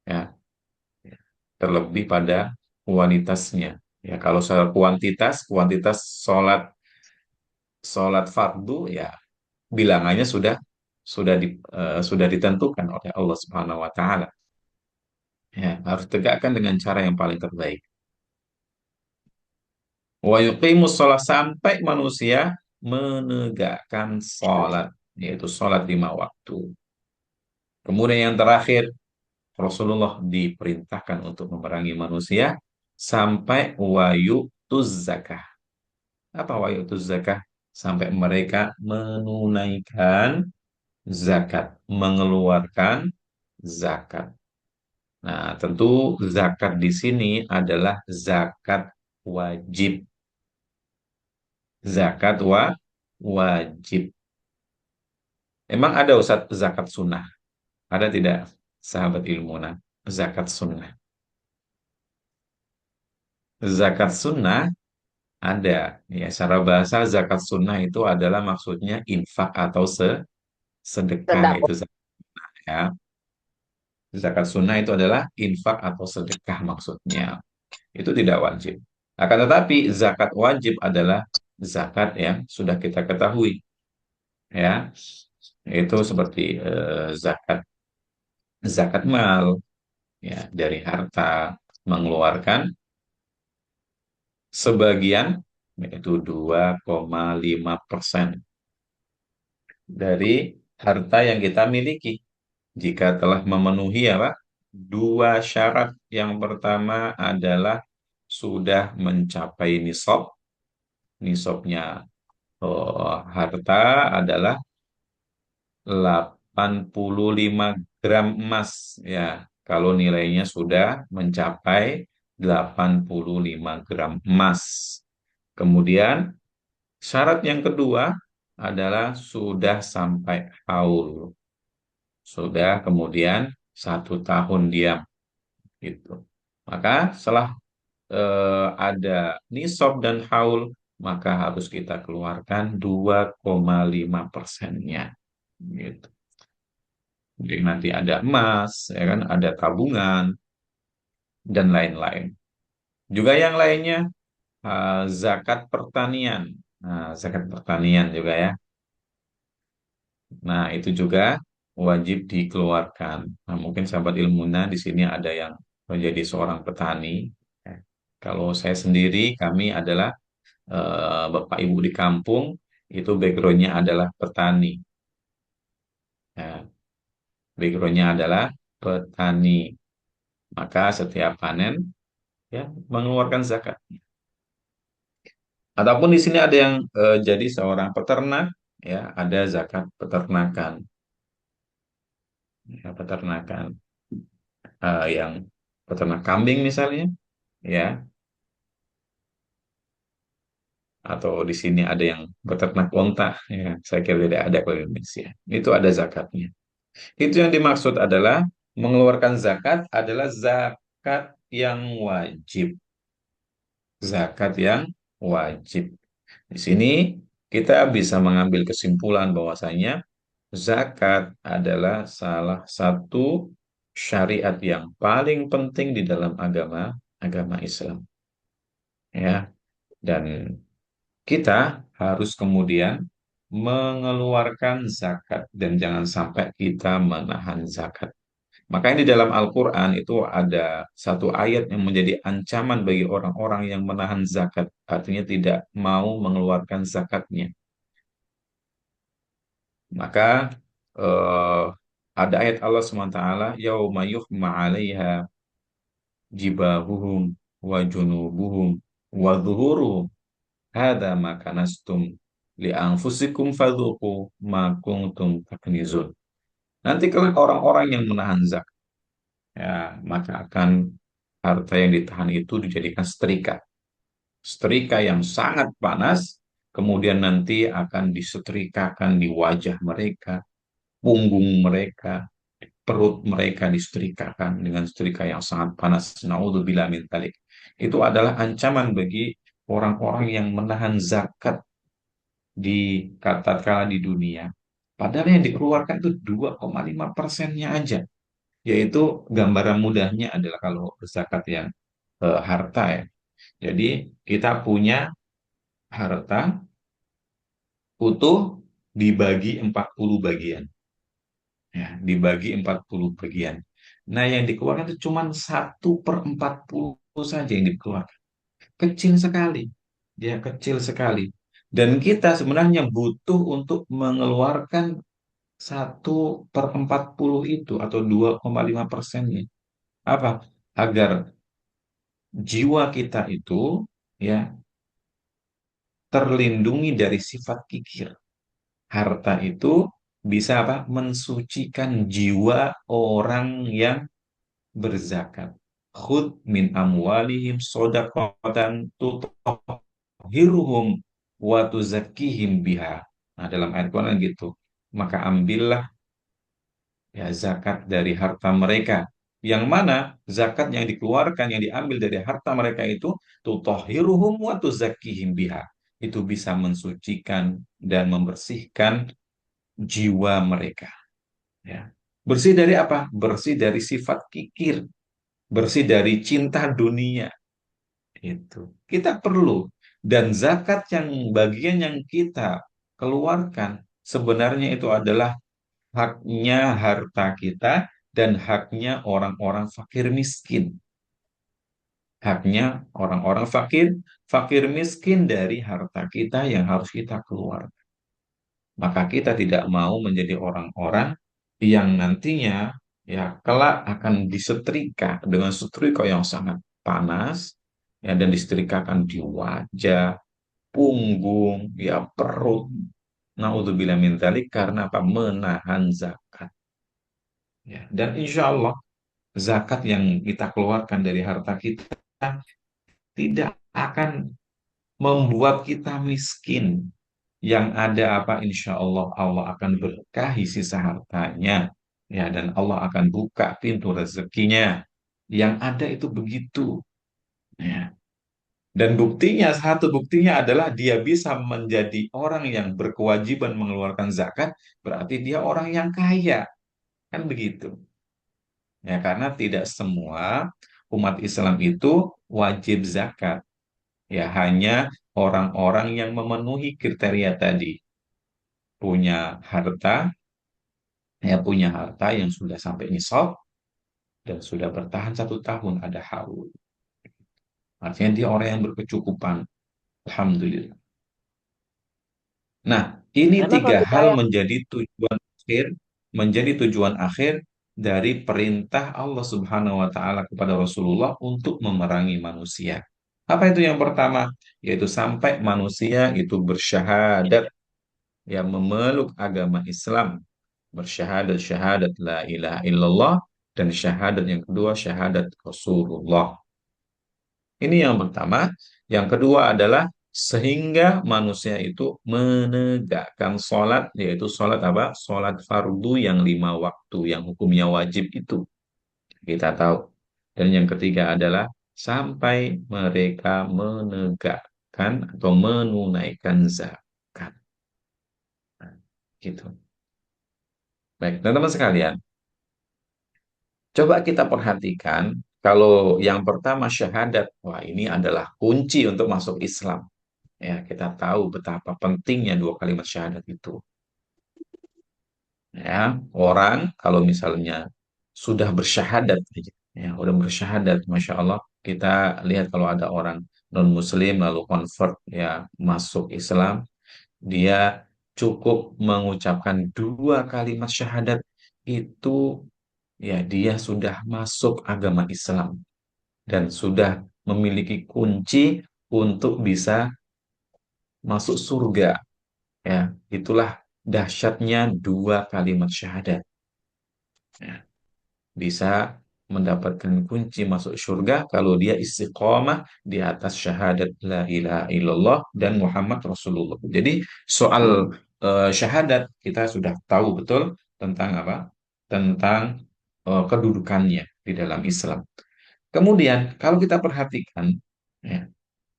ya terlebih pada kualitasnya. Ya, kalau secara kuantitas sholat sholat fardu, ya bilangannya sudah ditentukan oleh Allah Subhanahu Wa Taala. Ya, harus tegakkan dengan cara yang paling terbaik. Wa yuqimus sholat sampai manusia menegakkan sholat, yaitu sholat 5 waktu. Kemudian yang terakhir, Rasulullah diperintahkan untuk memerangi manusia sampai wayutuz zakah. Apa wayutuz zakah? Sampai mereka menunaikan zakat, mengeluarkan zakat. Nah, tentu zakat di sini adalah zakat wajib. Zakat wajib. Emang ada Ustaz zakat sunnah? Ada tidak sahabat ilmuna? Zakat sunnah. Zakat sunnah ada. Ya, secara bahasa zakat sunnah itu adalah maksudnya infak atau sedekah itu Sedekah. ya. Zakat sunnah itu adalah infak atau sedekah maksudnya. Itu tidak wajib. Akan tetapi zakat wajib adalah zakat yang sudah kita ketahui ya. Itu seperti zakat zakat mal ya dari harta mengeluarkan sebagian yaitu 2,5% dari harta yang kita miliki jika telah memenuhi apa? Dua syarat. Yang pertama adalah sudah mencapai nisab. Nisabnya harta adalah 85 gram emas ya. Kalau nilainya sudah mencapai 85 gram emas. Kemudian syarat yang kedua adalah sudah sampai haul. Sudah kemudian 1 tahun diam gitu. Maka setelah ada nisab dan haul, maka harus kita keluarkan 2,5%-nya. Gitu. Jadi nanti ada emas, ya kan, ada tabungan, dan lain-lain. Juga yang lainnya, zakat pertanian. Nah, zakat pertanian juga ya. Nah, itu juga wajib dikeluarkan. Nah, mungkin sahabat ilmuna di sini ada yang menjadi seorang petani. Ya. Kalau saya sendiri, kami adalah bapak ibu di kampung, itu backgroundnya adalah petani. Ya, backgroundnya adalah petani. Maka setiap panen, ya mengeluarkan zakat. Ataupun di sini ada yang jadi seorang peternak, ya ada zakat peternakan, ya, peternakan yang peternak kambing misalnya, ya, atau di sini ada yang peternak onta, ya, saya kira tidak ada kalau di Indonesia. Itu ada zakatnya. Itu yang dimaksud adalah mengeluarkan zakat adalah zakat yang wajib, zakat yang wajib. Di sini kita bisa mengambil kesimpulan bahwasanya zakat adalah salah satu syariat yang paling penting di dalam agama agama Islam, ya. Dan kita harus kemudian mengeluarkan zakat dan jangan sampai kita menahan zakat. Makanya di dalam Al-Quran itu ada satu ayat yang menjadi ancaman bagi orang-orang yang menahan zakat, artinya tidak mau mengeluarkan zakatnya. Maka eh, ada ayat Allah SWT, yauma yuhma 'alaiha jibahuhum wa junubuhum wa zuhuruhum hadza ma kanastum li anfusikum fadzuqu ma kuntum taknizun. Nanti kalau orang-orang yang menahan zakat, ya, maka akan harta yang ditahan itu dijadikan setrika. Setrika yang sangat panas, kemudian nanti akan disetrikakan di wajah mereka, punggung mereka, perut mereka disetrikakan dengan setrika yang sangat panas. Naudzubillah min dzalik. Itu adalah ancaman bagi orang-orang yang menahan zakat di katakanlah di dunia. Padahal yang dikeluarkan itu 2,5%-nya aja. Yaitu gambaran mudahnya adalah kalau zakat yang harta ya. Jadi kita punya harta utuh dibagi 40 bagian. Ya, dibagi 40 bagian. Nah, yang dikeluarkan itu cuma 1/40 saja yang dikeluarkan. Kecil sekali. Dia kecil sekali. Dan kita sebenarnya butuh untuk mengeluarkan 1/40 itu atau 2,5%-nya. Apa? Agar jiwa kita itu ya terlindungi dari sifat kikir. Harta itu bisa apa? Mensucikan jiwa orang yang berzakat. Khud min amwalihim sodaqatan tutahhiruhum wa tuzakkihim biha. Nah, dalam ayat Quran gitu. Maka ambillah ya zakat dari harta mereka. Yang mana zakat yang dikeluarkan, yang diambil dari harta mereka itu tutahhiruhum wa tuzakkihim biha. Itu bisa mensucikan dan membersihkan jiwa mereka. Ya. Bersih dari apa? Bersih dari sifat kikir, bersih dari cinta dunia. Itu. Kita perlu. Dan zakat yang bagian yang kita keluarkan sebenarnya itu adalah haknya harta kita dan haknya orang-orang fakir miskin. Haknya orang-orang fakir, fakir miskin dari harta kita yang harus kita keluar. Maka kita tidak mau menjadi orang-orang yang nantinya ya kelak akan disetrika dengan setrika yang sangat panas ya dan disetrikakan di wajah, punggung, ya perut. Naudzubillah min dzalik karena apa? Menahan zakat. Ya, dan insya Allah zakat yang kita keluarkan dari harta kita tidak akan membuat kita miskin. Yang ada apa? Insya Allah Allah akan berkahi sisa hartanya. Ya, dan Allah akan buka pintu rezekinya. Yang ada itu begitu. Ya. Dan buktinya, satu buktinya adalah dia bisa menjadi orang yang berkewajiban mengeluarkan zakat, berarti dia orang yang kaya. Kan begitu. Ya, karena tidak semua umat Islam itu wajib zakat. Ya, hanya orang-orang yang memenuhi kriteria tadi. Punya harta, ya punya harta yang sudah sampai nisab dan sudah bertahan 1 tahun ada haul. Artinya dia orang yang berkecukupan. Alhamdulillah. Nah, ini Karena tiga kalau hal kayak menjadi tujuan akhir dari perintah Allah Subhanahu wa taala kepada Rasulullah untuk memerangi manusia. Apa itu yang pertama? Yaitu sampai manusia itu bersyahadat, yang memeluk agama Islam, bersyahadat syahadat la ilaha illallah dan syahadat yang kedua syahadat Rasulullah. Ini yang pertama. Yang kedua adalah sehingga manusia itu menegakkan sholat, yaitu sholat apa? Sholat fardu yang 5 waktu, yang hukumnya wajib itu. Kita tahu. Dan yang ketiga adalah sampai mereka menegakkan atau menunaikan zakat. Nah, gitu. Baik, teman-teman sekalian, coba kita perhatikan Kalau yang pertama syahadat, wah ini adalah kunci untuk masuk Islam. Ya, kita tahu betapa pentingnya dua kalimat syahadat itu. Ya, orang kalau misalnya sudah bersyahadat, aja, ya, udah bersyahadat, masya Allah, kita lihat kalau ada orang non Muslim lalu convert, ya, masuk Islam, dia cukup mengucapkan dua kalimat syahadat itu, ya, dia sudah masuk agama Islam dan sudah memiliki kunci untuk bisa masuk surga. Ya, itulah dahsyatnya dua kalimat syahadat. Ya, bisa mendapatkan kunci masuk surga kalau dia istiqomah di atas syahadat la ilaha illallah dan Muhammad Rasulullah. Jadi soal syahadat kita sudah tahu betul tentang apa? Tentang kedudukannya di dalam Islam. Kemudian kalau kita perhatikan, ya,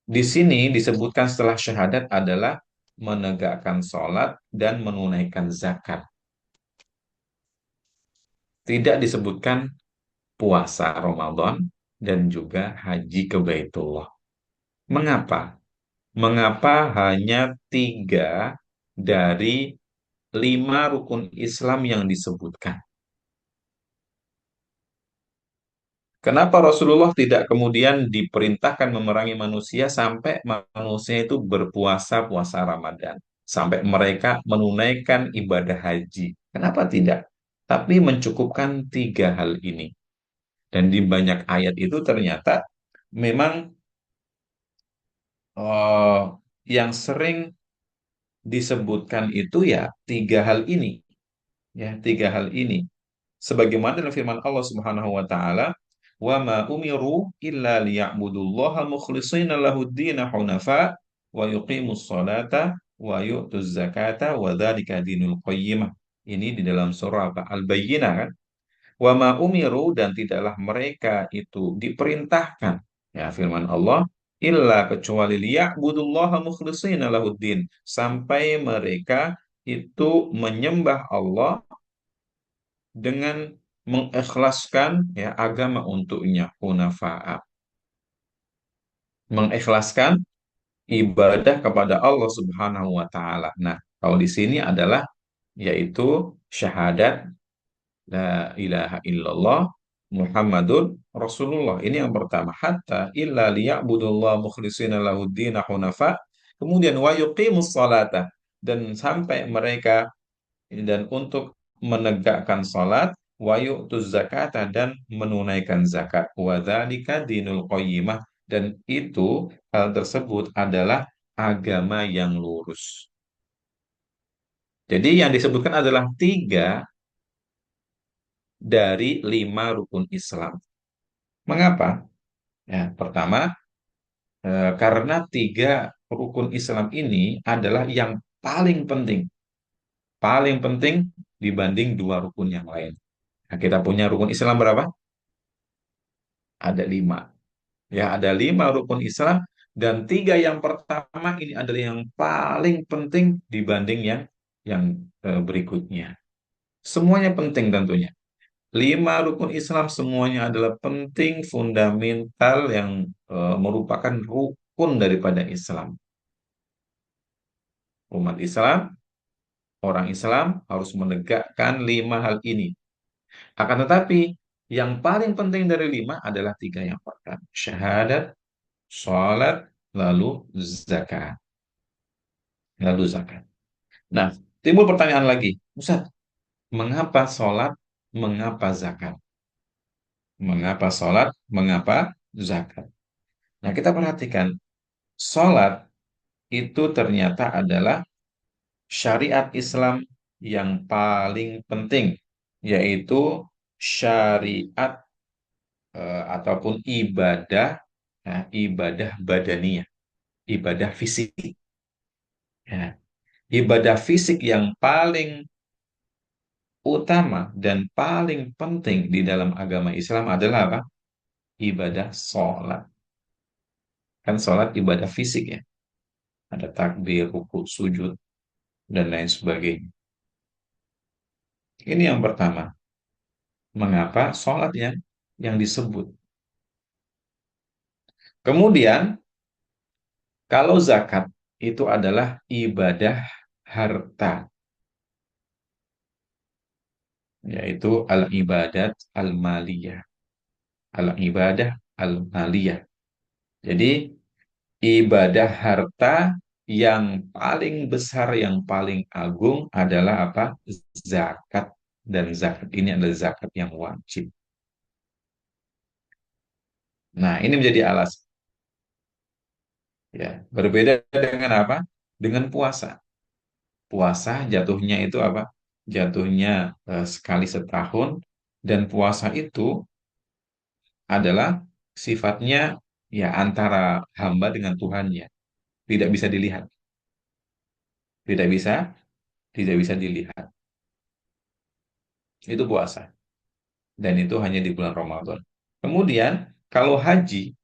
di sini disebutkan setelah syahadat adalah menegakkan sholat dan menunaikan zakat. Tidak disebutkan puasa Ramadan dan juga haji ke Baitullah. Mengapa? Mengapa hanya tiga dari lima rukun Islam yang disebutkan? Kenapa Rasulullah tidak kemudian diperintahkan memerangi manusia sampai manusia itu berpuasa puasa Ramadan, sampai mereka menunaikan ibadah haji? Kenapa tidak? Tapi mencukupkan tiga hal ini. Dan di banyak ayat itu ternyata memang eh, yang sering disebutkan itu ya tiga hal ini, ya tiga hal ini. Sebagaimana dalam firman Allah Subhanahu wa taala, "Wa ma umiru illa liya'budullaha mukhlishina lahuddin hunafa wa yuqimus salata wa yu'tuz zakata wa dzalika dinul qayyimah." Ini di dalam surah apa? Al-Bayyinah kan? Wa ma umiru dan tidaklah mereka itu diperintahkan, ya firman Allah, illa kecuali liya'budullaha mukhlishina lahuddin, sampai mereka itu menyembah Allah dengan mengikhlaskan, ya, agama untuknya, hunafa'a, mengikhlaskan ibadah kepada Allah Subhanahu wa taala. Nah, kalau di sini adalah yaitu syahadat la ilaha illallah Muhammadun Rasulullah. Ini yang pertama. Hatta illa liya'budullah mukhlishina lahuddina hunafa. Kemudian wa yuqimus salata. Dan sampai mereka dan untuk menegakkan salat, wa yu'tuz zakata dan menunaikan zakat. Wa dzalika dinul qayyimah. Dan itu hal tersebut adalah agama yang lurus. Jadi yang disebutkan adalah tiga dari lima rukun Islam. Mengapa? Ya, pertama, karena tiga rukun Islam ini adalah yang paling penting dibanding dua rukun yang lain. Nah, kita punya rukun Islam berapa? Ada lima. Ya, ada lima rukun Islam dan tiga yang pertama ini adalah yang paling penting dibanding yang berikutnya. Semuanya penting tentunya. Lima rukun Islam semuanya adalah penting, fundamental yang merupakan rukun daripada Islam. Umat Islam, orang Islam harus menegakkan lima hal ini. Akan tetapi, yang paling penting dari lima adalah tiga yang pertama. Syahadat, sholat, lalu zakat. Lalu zakat. Nah, timbul pertanyaan lagi. Ustaz, mengapa sholat, mengapa zakat? Mengapa sholat, mengapa zakat? Nah, kita perhatikan. Sholat itu ternyata adalah syariat Islam yang paling penting, yaitu syariat ataupun ibadah, ya, ibadah badaniyah, ibadah fisik. Ya. Ibadah fisik yang paling utama dan paling penting di dalam agama Islam adalah apa? Ibadah sholat. Kan sholat ibadah fisik ya. Ada takbir, ruku, sujud, dan lain sebagainya. Ini yang pertama. Mengapa sholat yang disebut? Kemudian, kalau zakat itu adalah ibadah harta, yaitu al-ibadat al-maliyah. Al-ibadah al-maliyah. Jadi, ibadah harta yang paling besar, yang paling agung adalah apa? Zakat. Dan zakat ini adalah zakat yang wajib. Nah, ini menjadi alasan. Ya, berbeda dengan apa? Dengan puasa. Puasa jatuhnya itu apa? Jatuhnya sekali setahun, dan puasa itu adalah sifatnya ya antara hamba dengan Tuhannya, tidak bisa dilihat, tidak bisa, tidak bisa dilihat. Itu puasa, dan itu hanya di bulan Ramadan. Kemudian kalau haji,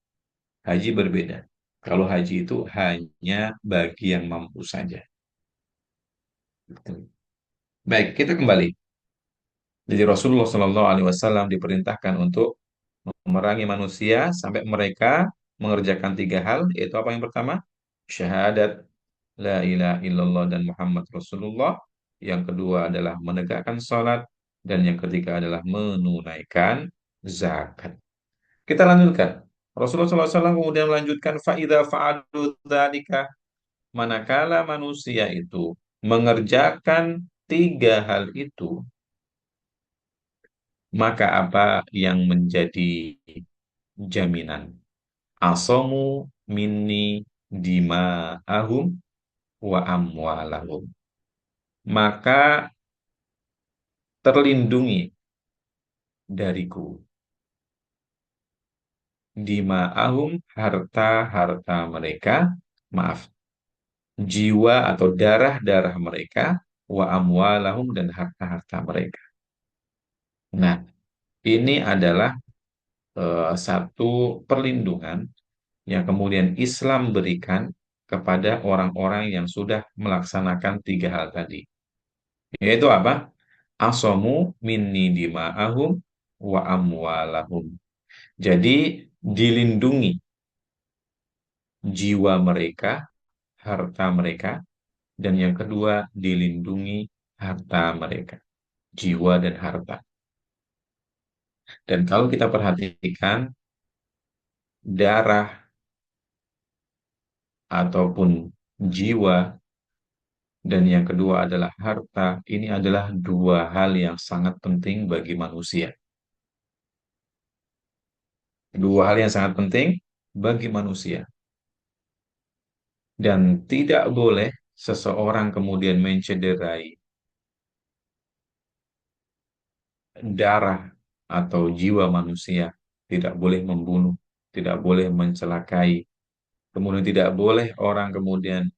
haji berbeda. Kalau haji itu hanya bagi yang mampu saja. Gitu. Baik, kita kembali. Jadi Rasulullah Shallallahu Alaihi Wasallam diperintahkan untuk memerangi manusia sampai mereka mengerjakan tiga hal, yaitu apa yang pertama? Syahadat la ilaha illallah dan Muhammad Rasulullah. Yang kedua adalah menegakkan sholat. Dan yang ketiga adalah menunaikan zakat. Kita lanjutkan. Rasulullah SAW kemudian melanjutkan faida fa'adu dzalika, manakala manusia itu mengerjakan tiga hal itu, maka apa yang menjadi jaminan? Asomu minni dima'ahum wa amwalahum. Maka terlindungi dariku dima'ahum, harta-harta mereka, maaf, jiwa atau darah-darah mereka, wa amwalahum, dan harta-harta mereka. Nah, ini adalah satu perlindungan yang kemudian Islam berikan kepada orang-orang yang sudah melaksanakan tiga hal tadi. Yaitu apa? Asomu minni dima'ahum wa amwalahum. Jadi dilindungi jiwa mereka, harta mereka, dan yang kedua dilindungi harta mereka, jiwa dan harta. Dan kalau kita perhatikan darah ataupun jiwa dan yang kedua adalah harta, ini adalah dua hal yang sangat penting bagi manusia. Dua hal yang sangat penting bagi manusia. Dan tidak boleh seseorang kemudian mencederai darah atau jiwa manusia, tidak boleh membunuh, tidak boleh mencelakai, kemudian tidak boleh orang kemudian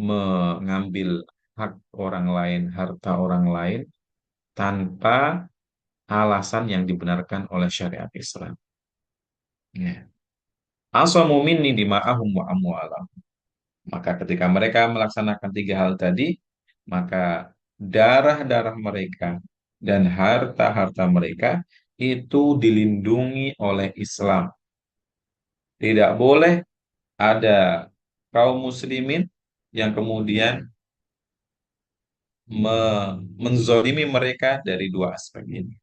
mengambil hak orang lain, harta orang lain tanpa alasan yang dibenarkan oleh syariat Islam. Ya. Asamu minni dima'ahum wa amwalahum. Maka ketika mereka melaksanakan tiga hal tadi, maka darah-darah mereka dan harta-harta mereka itu dilindungi oleh Islam. Tidak boleh ada kaum muslimin yang kemudian menzolimi mereka dari dua aspek ini.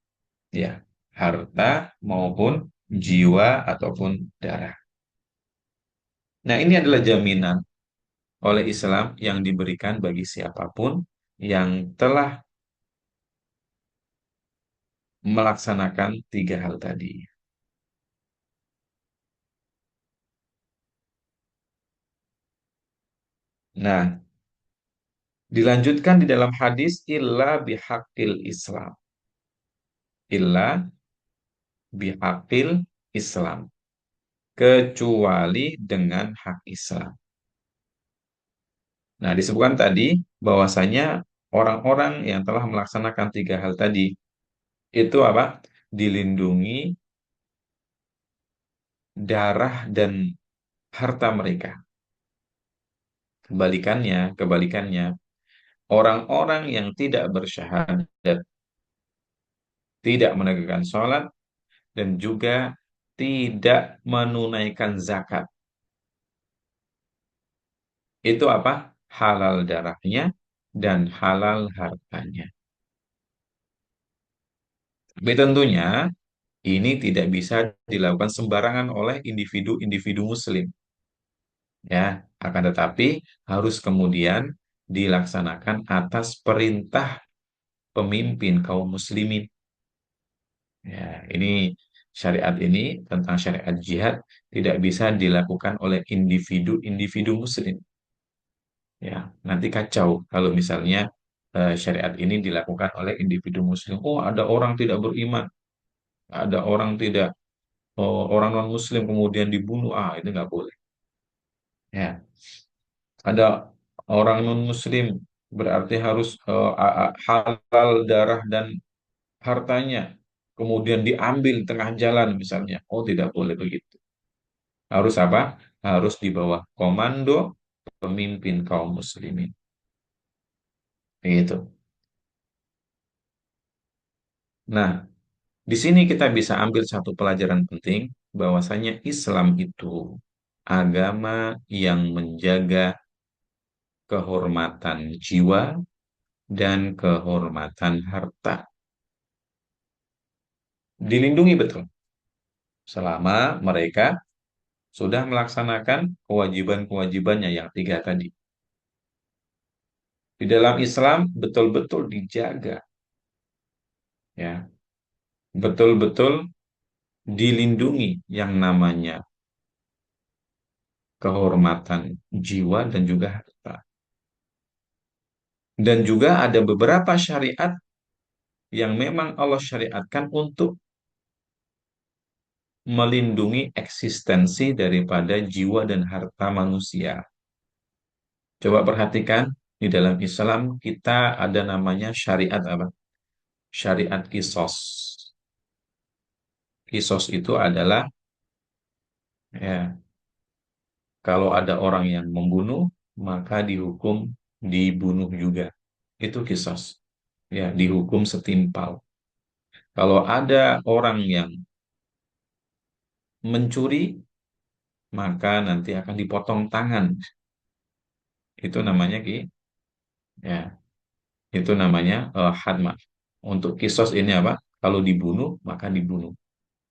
Ya, harta maupun jiwa ataupun darah. Nah, ini adalah jaminan oleh Islam yang diberikan bagi siapapun yang telah melaksanakan tiga hal tadi. Nah, dilanjutkan di dalam hadis illa bihaqil Islam. Illa bihaqil Islam. Kecuali dengan hak Islam. Nah, disebutkan tadi bahwasanya orang-orang yang telah melaksanakan tiga hal tadi itu apa? Dilindungi darah dan harta mereka. Kebalikannya, orang-orang yang tidak bersyahadat, tidak menegakkan sholat, dan juga tidak menunaikan zakat. Itu apa? Halal darahnya dan halal hartanya. Tapi tentunya ini tidak bisa dilakukan sembarangan oleh individu-individu muslim. Ya, akan tetapi harus kemudian dilaksanakan atas perintah pemimpin kaum muslimin. Ya, ini syariat ini tentang syariat jihad tidak bisa dilakukan oleh individu-individu muslim. Ya, nanti kacau kalau misalnya syariat ini dilakukan oleh individu muslim. Oh, ada orang tidak beriman, ada orang tidak, oh, orang non muslim kemudian dibunuh. Ah, itu nggak boleh. Ya, ada orang non muslim berarti harus halal darah dan hartanya kemudian diambil tengah jalan misalnya. Oh, tidak boleh begitu. Harus apa? Harus di bawah komando pemimpin kaum muslimin. Begitu. Nah, di sini kita bisa ambil satu pelajaran penting bahwasanya Islam itu agama yang menjaga kehormatan jiwa dan kehormatan harta. Dilindungi betul selama mereka sudah melaksanakan kewajiban-kewajibannya yang tiga tadi. Di dalam Islam betul-betul dijaga, ya, betul-betul dilindungi yang namanya kehormatan jiwa dan juga harta. Dan juga ada beberapa syariat yang memang Allah syariatkan untuk melindungi eksistensi daripada jiwa dan harta manusia. Coba perhatikan di dalam Islam kita ada namanya syariat apa? Syariat kisos. Kisos itu adalah ya, kalau ada orang yang membunuh maka dihukum dibunuh juga. Itu kisos. Ya, dihukum setimpal. Kalau ada orang yang mencuri maka nanti akan dipotong tangan. Itu namanya ya, itu namanya hadmat. Untuk kisos ini apa? Kalau dibunuh maka dibunuh.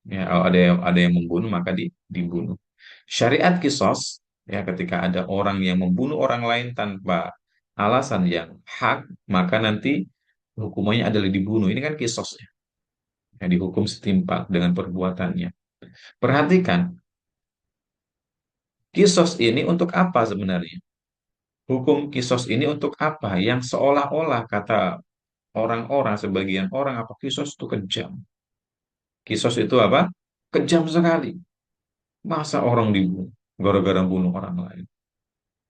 Ya, kalau ada yang membunuh maka dibunuh. Syariat kisos ya ketika ada orang yang membunuh orang lain tanpa alasan yang hak, maka nanti hukumannya adalah dibunuh. Ini kan kisos ya. Ya, dihukum setimpal dengan perbuatannya. Perhatikan, kisos ini untuk apa sebenarnya? Hukum kisos ini untuk apa? Yang seolah-olah kata orang-orang, sebagian orang, apa kisos itu kejam. Kisos itu apa? Kejam sekali. Masa orang dibunuh gara-gara bunuh orang lain?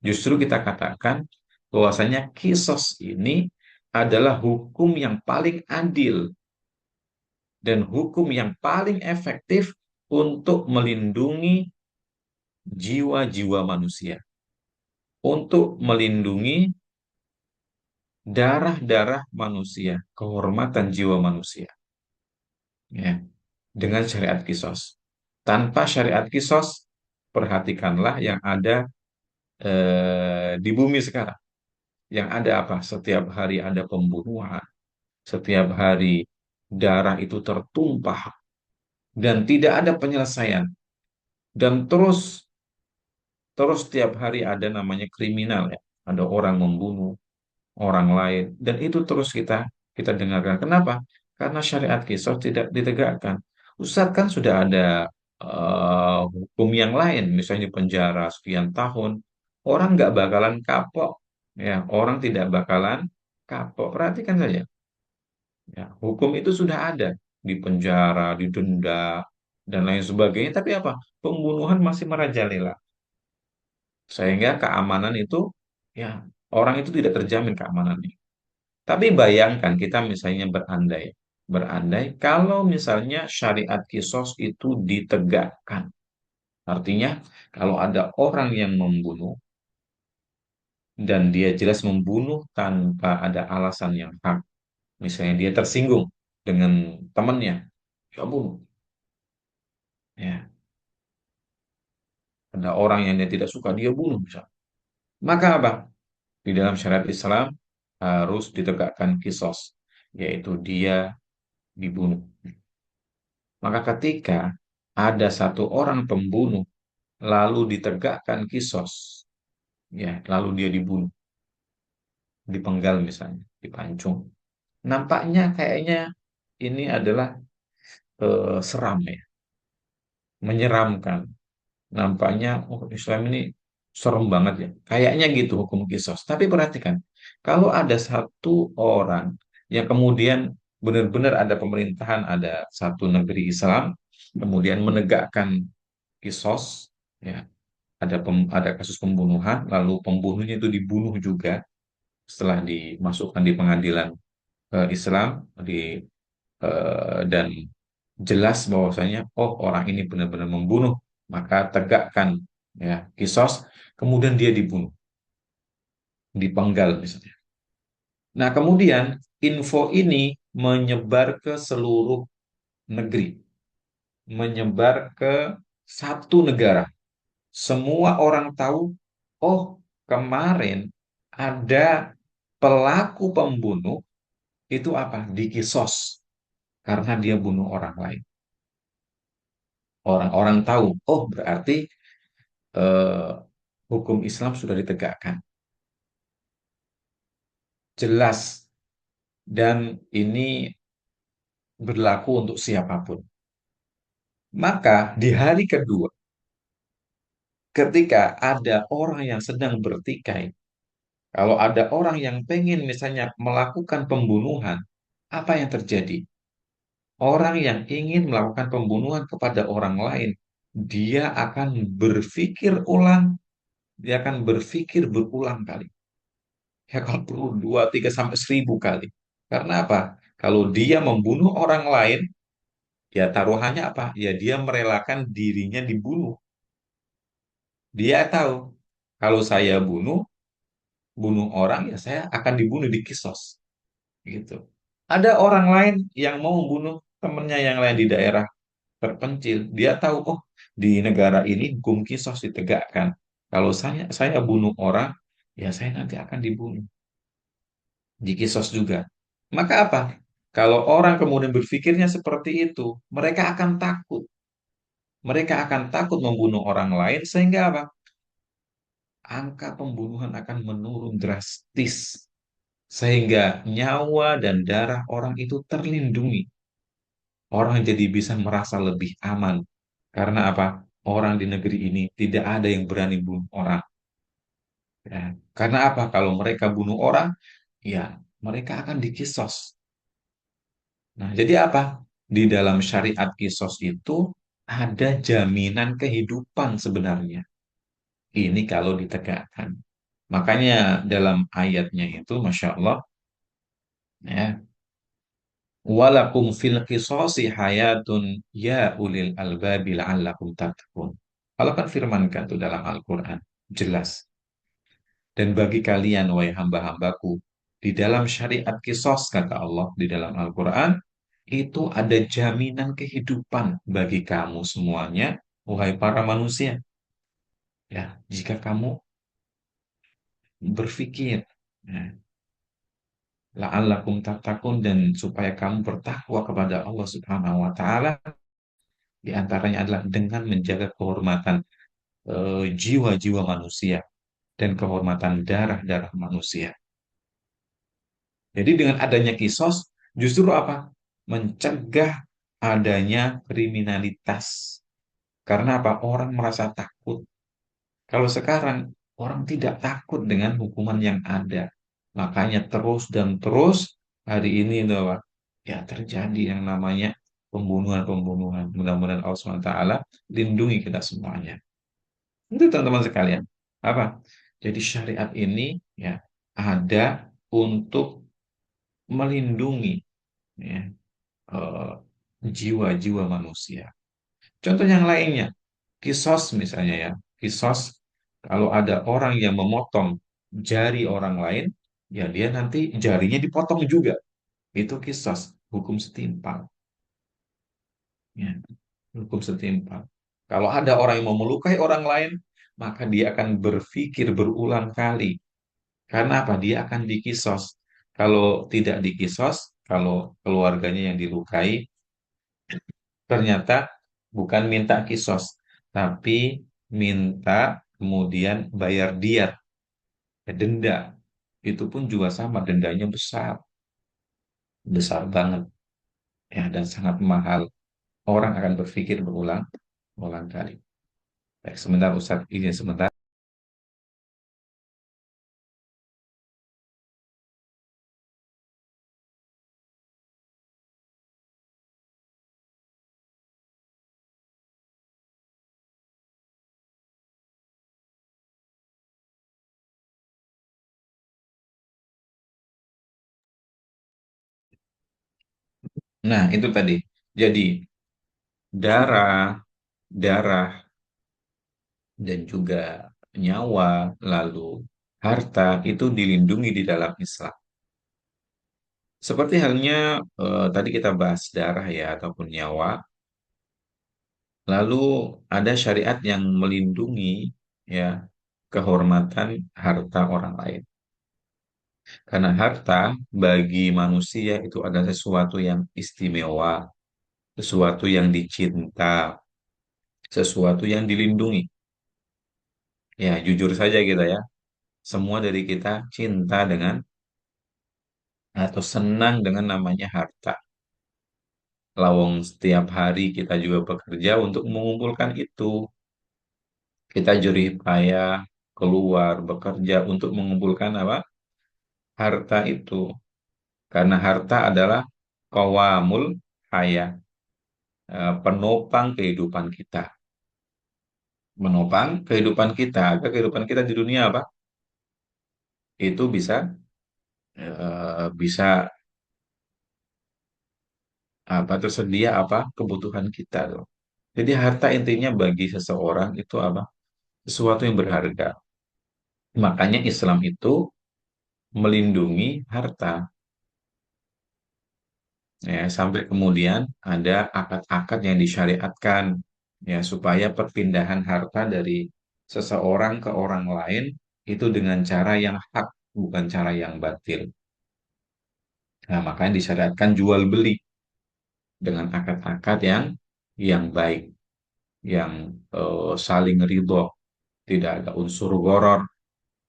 Justru kita katakan bahwasanya kisos ini adalah hukum yang paling adil dan hukum yang paling efektif untuk melindungi jiwa-jiwa manusia, untuk melindungi darah-darah manusia, kehormatan jiwa manusia, ya, dengan syariat kisos. Tanpa syariat kisos, perhatikanlah yang ada di bumi sekarang. Yang ada apa? Setiap hari ada pembunuhan, setiap hari darah itu tertumpah dan tidak ada penyelesaian. Dan terus terus setiap hari ada namanya kriminal ya. Ada orang membunuh orang lain dan itu terus kita dengarkan. Kenapa? Karena syariat kisah tidak ditegakkan. Ustadz kan sudah ada hukum yang lain, misalnya penjara sekian tahun, orang nggak bakalan kapok, ya orang tidak bakalan kapok. Perhatikan saja, ya hukum itu sudah ada di penjara, didenda dan lain sebagainya. Tapi apa? Pembunuhan masih merajalela, sehingga keamanan itu ya orang itu tidak terjamin keamanannya. Tapi bayangkan kita misalnya berandai, berandai kalau misalnya syariat kisos itu ditegakkan. Artinya kalau ada orang yang membunuh dan dia jelas membunuh tanpa ada alasan yang hak. Misalnya dia tersinggung dengan temannya, dia bunuh. Ya, ada orang yang dia tidak suka, dia bunuh misalnya. Maka apa? Di dalam syariat Islam harus ditegakkan kisos, yaitu dia dibunuh. Maka ketika ada satu orang pembunuh lalu ditegakkan kisos, ya, lalu dia dibunuh, dipenggal misalnya, dipancung. Nampaknya kayaknya ini adalah seram ya, menyeramkan. Nampaknya oh, Islam ini serem banget ya. Kayaknya gitu hukum kisos. Tapi perhatikan, kalau ada satu orang yang kemudian benar-benar ada pemerintahan, ada satu negeri Islam, kemudian menegakkan kisos, ya, ada kasus pembunuhan, lalu pembunuhnya itu dibunuh juga setelah dimasukkan di pengadilan Islam, dan jelas bahwasanya oh orang ini benar-benar membunuh, maka tegakkan ya kisos, kemudian dia dibunuh, dipenggal misalnya. Nah, kemudian info ini menyebar ke seluruh negeri, menyebar ke satu negara. Semua orang tahu, oh kemarin ada pelaku pembunuh itu apa? Dikisos karena dia bunuh orang lain. Orang-orang tahu, oh berarti eh, hukum Islam sudah ditegakkan. Jelas. Dan ini berlaku untuk siapapun. Maka di hari kedua, ketika ada orang yang sedang bertikai, kalau ada orang yang pengen misalnya melakukan pembunuhan, apa yang terjadi? Orang yang ingin melakukan pembunuhan kepada orang lain, dia akan berpikir ulang, dia akan berpikir berulang kali. Ya kalau perlu 2, 3, sampai 1000 kali. Karena apa? Kalau dia membunuh orang lain, ya taruhannya apa? Ya dia merelakan dirinya dibunuh. Dia tahu, kalau saya bunuh orang, ya saya akan dibunuh di kisos. Gitu. Ada orang lain yang mau membunuh temannya yang lain di daerah terpencil. Dia tahu, oh di negara ini hukum kisos ditegakkan. Kalau saya bunuh orang, ya saya nanti akan dibunuh di kisos juga. Maka apa? Kalau orang kemudian berpikirnya seperti itu, mereka akan takut. Mereka akan takut membunuh orang lain sehingga apa? Angka pembunuhan akan menurun drastis sehingga nyawa dan darah orang itu terlindungi. Orang jadi bisa merasa lebih aman. Karena apa? Orang di negeri ini tidak ada yang berani bunuh orang. Ya. Karena apa? Kalau mereka bunuh orang, ya mereka akan dikisos. Nah, jadi apa? Di dalam syariat kisos itu ada jaminan kehidupan sebenarnya. Ini kalau ditegakkan. Makanya dalam ayatnya itu, Masya Allah, ya, walakum fil qisasi hayatun ya ulil albabi la'allakum tattaqun. Allah kan firmankan tuh dalam Al-Quran. Jelas. Dan bagi kalian, wahai hamba-hambaku, di dalam syariat kisos, kata Allah, di dalam Al-Quran, itu ada jaminan kehidupan bagi kamu semuanya, wahai para manusia. Ya, jika kamu berpikir, ya, la'allakum tattaqun, dan supaya kamu bertakwa kepada Allah Subhanahu wa taala, di antaranya adalah dengan menjaga kehormatan jiwa-jiwa manusia dan kehormatan darah-darah manusia. Jadi dengan adanya kisos justru apa? Mencegah adanya kriminalitas. Karena apa? Orang merasa takut. Kalau sekarang orang tidak takut dengan hukuman yang ada. Makanya terus dan terus hari ini itu apa? Ya terjadi yang namanya pembunuhan-pembunuhan. Mudah-mudahan Allah SWT lindungi kita semuanya. Itu teman-teman sekalian. Apa? Jadi syariat ini ya ada untuk melindungi ya, eh, jiwa-jiwa manusia. Contoh yang lainnya, kisos misalnya ya, kisos kalau ada orang yang memotong jari orang lain, ya dia nanti jarinya dipotong juga. Itu kisos, hukum setimpal. Ya, hukum setimpal. Kalau ada orang yang mau melukai orang lain, maka dia akan berpikir berulang kali. Karena apa? Dia akan dikisos. Kalau tidak dikisos, kalau keluarganya yang dilukai, ternyata bukan minta kisos, tapi minta kemudian bayar diat, denda. Itu pun juga sama, dendanya besar, besar banget, ya, dan sangat mahal. Orang akan berpikir berulang, ulang kali. Baik, sebentar Ustaz, izin sebentar. Nah, itu tadi. Jadi, darah, darah, dan juga nyawa, lalu harta, itu dilindungi di dalam Islam. Seperti halnya tadi kita bahas darah ya, ataupun nyawa. Lalu ada syariat yang melindungi ya kehormatan harta orang lain. Karena harta bagi manusia itu adalah sesuatu yang istimewa, sesuatu yang dicinta, sesuatu yang dilindungi. Ya, jujur saja kita ya, semua dari kita cinta dengan atau senang dengan namanya harta. Lawang setiap hari kita juga bekerja untuk mengumpulkan itu. Kita jerih payah keluar bekerja untuk mengumpulkan apa? Harta itu. Karena harta adalah qawamul hayah, penopang kehidupan kita. Menopang kehidupan kita, agar kehidupan kita di dunia apa? Itu bisa apa tersedia apa kebutuhan kita tuh. Jadi harta intinya bagi seseorang itu apa? Sesuatu yang berharga. Makanya Islam itu melindungi harta. Ya, sampai kemudian ada akad-akad yang disyariatkan ya supaya perpindahan harta dari seseorang ke orang lain itu dengan cara yang hak, bukan cara yang batil. Nah, makanya disyariatkan jual beli dengan akad-akad yang baik, yang saling ridho, tidak ada unsur goror,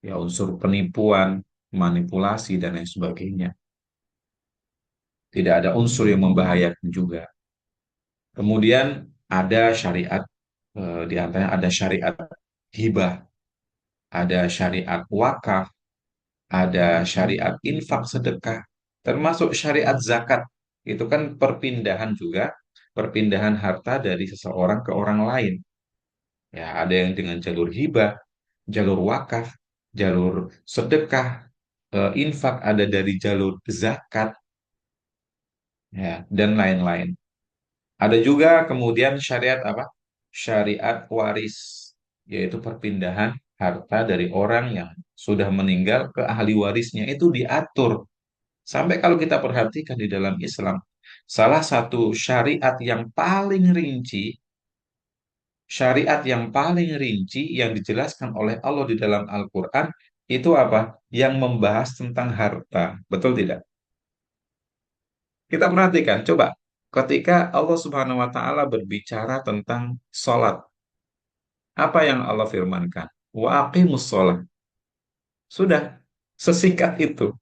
ya unsur penipuan, manipulasi dan lain sebagainya. Tidak ada unsur yang membahayakan juga. Kemudian ada syariat, di antaranya ada syariat hibah, ada syariat wakaf, ada syariat infak sedekah, termasuk syariat zakat. Itu kan perpindahan juga, perpindahan harta dari seseorang ke orang lain. Ya, ada yang dengan jalur hibah, jalur wakaf, jalur sedekah, infak, ada dari jalur zakat, ya, dan lain-lain. Ada juga kemudian syariat apa? Syariat waris, yaitu perpindahan harta dari orang yang sudah meninggal ke ahli warisnya itu diatur. Sampai kalau kita perhatikan di dalam Islam, salah satu syariat yang paling rinci, syariat yang paling rinci yang dijelaskan oleh Allah di dalam Al-Quran itu apa? Yang membahas tentang harta. Betul tidak? Kita perhatikan, coba. Ketika Allah Subhanahu wa Ta'ala berbicara tentang sholat, apa yang Allah firmankan? Wa aqimus sholat. Sudah, sesingkat itu.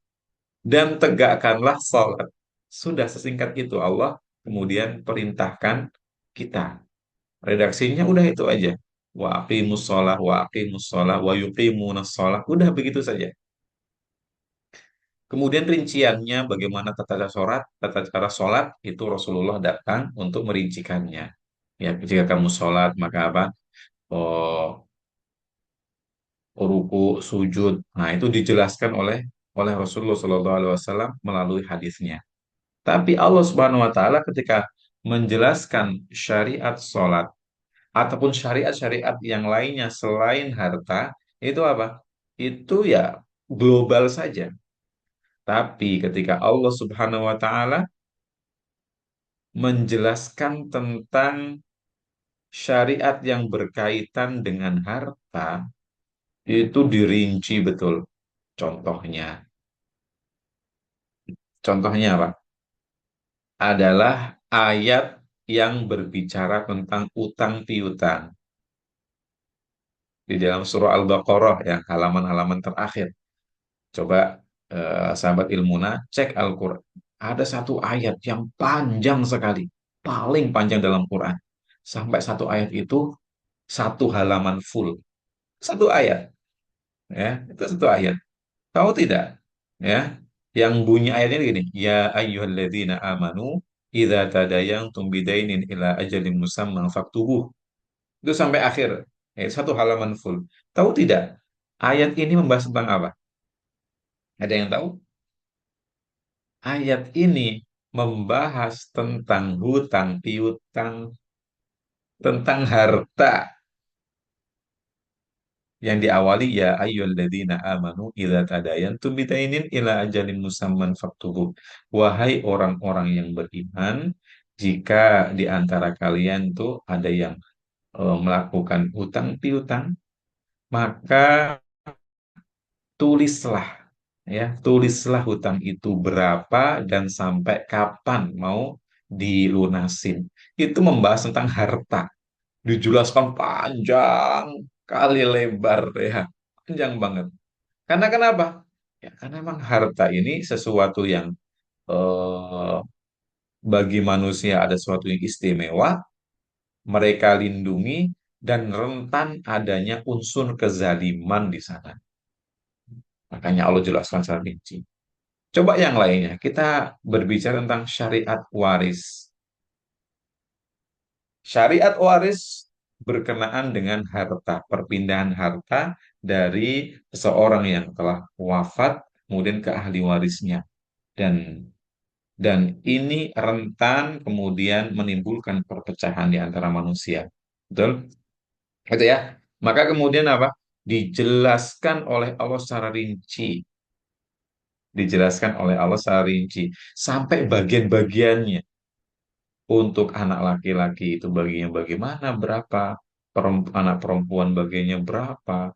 Dan tegakkanlah sholat. Sudah sesingkat itu Allah kemudian perintahkan kita. Redaksinya udah itu aja. Wa aqimus sholat, wa aqimus sholat, wa yuqimunas sholat. Udah begitu saja. Kemudian rinciannya bagaimana tata cara sholat itu Rasulullah datang untuk merincikannya. Ya, jika kamu sholat maka apa? Oh, ruku, sujud. Nah, itu dijelaskan oleh Rasulullah SAW melalui hadisnya. Tapi Allah Subhanahu Wa Taala ketika menjelaskan syariat sholat ataupun syariat-syariat yang lainnya selain harta itu apa? Itu ya global saja. Tapi ketika Allah Subhanahu Wa Taala menjelaskan tentang syariat yang berkaitan dengan harta itu dirinci betul. Contohnya, contohnya apa? Adalah ayat yang berbicara tentang utang piutang di dalam surah Al-Baqarah yang halaman-halaman terakhir. Coba sahabat Ilmuna cek Al-Quran. Ada satu ayat yang panjang sekali, paling panjang dalam Quran. Sampai satu ayat itu satu halaman full. Satu ayat, ya, itu satu ayat. Tahu tidak? Ya, yang bunyi ayatnya gini, ya ayyuhalladzina amanu idza tadayantum bidainin ila ajalin musamman faktubuh. Itu sampai akhir, ya, satu halaman full. Tahu tidak? Ayat ini membahas tentang apa? Ada yang tahu? Ayat ini membahas tentang hutang piutang, tentang harta yang diawali ya ayyuhalladzina amanu idza tadayantum bidainin ila ajalin musamman faktubuh. Wahai orang-orang yang beriman, jika di antara kalian tuh ada yang melakukan hutang piutang, maka tulislah, ya, tulislah hutang itu berapa dan sampai kapan mau dilunasin. Itu membahas tentang harta, dijelaskan panjang kali lebar, ya, panjang banget. Karena kenapa? Ya, karena memang harta ini sesuatu yang eh, bagi manusia ada sesuatu yang istimewa, mereka lindungi dan rentan adanya unsur kezaliman di sana. Makanya Allah jelaskan secara rinci. Coba yang lainnya, kita berbicara tentang syariat waris. Syariat waris berkenaan dengan harta, perpindahan harta dari seseorang yang telah wafat kemudian ke ahli warisnya. Dan ini rentan kemudian menimbulkan perpecahan di antara manusia. Betul? Gitu ya. Maka kemudian apa? Dijelaskan oleh Allah secara rinci. Dijelaskan oleh Allah secara rinci. Sampai bagian-bagiannya. Untuk anak laki-laki itu baginya bagaimana, berapa. Anak perempuan bagiannya berapa.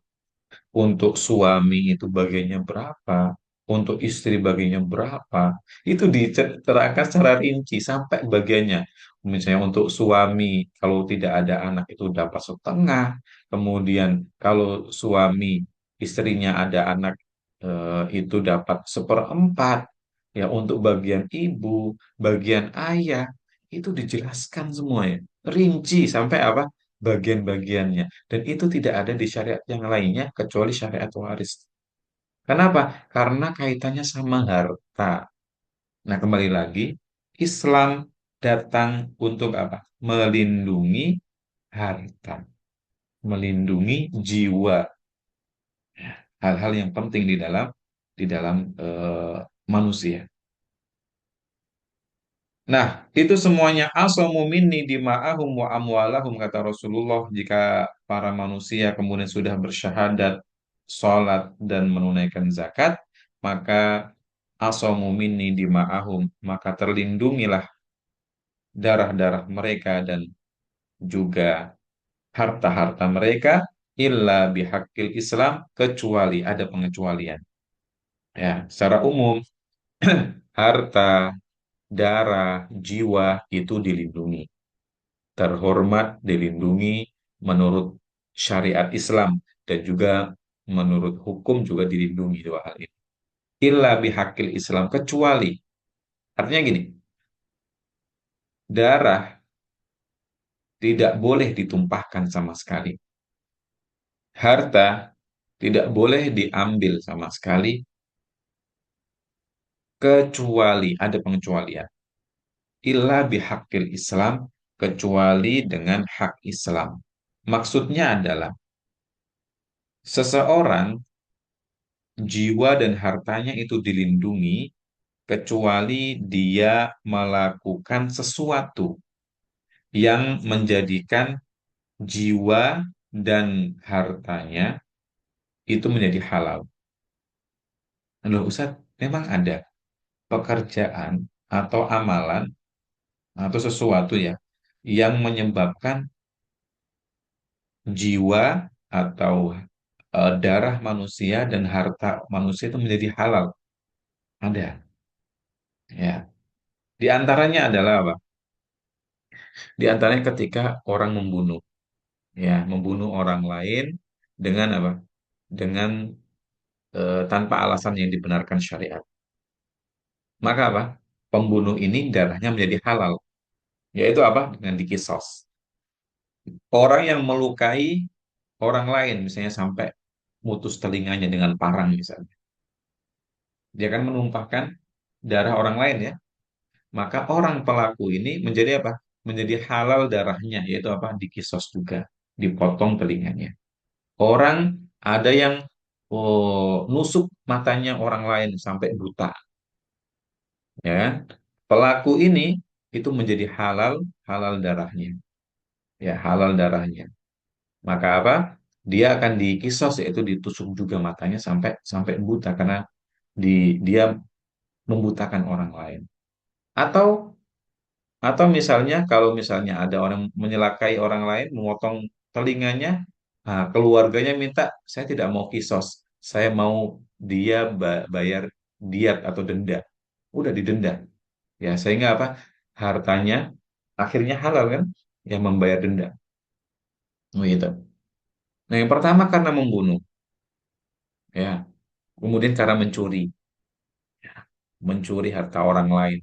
Untuk suami itu bagiannya berapa, untuk istri bagiannya berapa, itu diterangkan secara rinci sampai bagiannya. Misalnya untuk suami, kalau tidak ada anak itu dapat setengah, kemudian kalau suami istrinya ada anak itu dapat seperempat, ya untuk bagian ibu, bagian ayah, itu dijelaskan semuanya, rinci sampai apa? Bagian-bagiannya. Dan itu tidak ada di syariat yang lainnya kecuali syariat waris. Kenapa? Karena kaitannya sama harta. Nah, kembali lagi, Islam datang untuk apa? Melindungi harta, melindungi jiwa. Hal-hal yang penting di dalam manusia. Nah, itu semuanya asamu minni dima'ahum wa amwalahum kata Rasulullah jika para manusia kemudian sudah bersyahadat, sholat dan menunaikan zakat, maka asamu minni dima'ahum, maka terlindungilah darah-darah mereka dan juga harta-harta mereka illa bihaqil Islam kecuali ada pengecualian. Ya, secara umum harta, darah, jiwa itu dilindungi, terhormat, dilindungi menurut syariat Islam dan juga menurut hukum juga dilindungi dua hal ini. Illa bihaqil Islam kecuali artinya gini, darah tidak boleh ditumpahkan sama sekali. Harta tidak boleh diambil sama sekali kecuali ada pengecualian. Illa bihaqil Islam kecuali dengan hak Islam. Maksudnya adalah seseorang jiwa dan hartanya itu dilindungi kecuali dia melakukan sesuatu yang menjadikan jiwa dan hartanya itu menjadi halal. Loh, Ustaz, memang ada pekerjaan atau amalan atau sesuatu ya yang menyebabkan jiwa atau darah manusia dan harta manusia itu menjadi halal. Ada, ya. Di antaranya adalah apa? Di antaranya ketika orang membunuh, ya, membunuh orang lain dengan apa? Dengan tanpa alasan yang dibenarkan syariat. Maka apa? Pembunuh ini darahnya menjadi halal, yaitu apa? Dengan dikisos. Orang yang melukai orang lain, misalnya sampai mutus telinganya dengan parang misalnya, dia akan menumpahkan darah orang lain ya. Maka orang pelaku ini menjadi apa? Menjadi halal darahnya, yaitu apa? Dikisos juga, dipotong telinganya. Orang ada yang nusuk matanya orang lain sampai buta, ya kan? Pelaku ini itu menjadi halal, halal darahnya, ya halal darahnya. Maka apa? Dia akan dikisos, yaitu ditusuk juga matanya sampai sampai buta karena dia membutakan orang lain. Atau misalnya kalau misalnya ada orang menyelakai orang lain, memotong telinganya, nah, keluarganya minta, saya tidak mau kisos, saya mau dia bayar diat atau denda. Udah didenda. Ya, sehingga apa? Hartanya akhirnya halal kan? Yang membayar denda. Oh, gitu. Nah, yang pertama karena membunuh, ya. Kemudian karena mencuri, mencuri harta orang lain.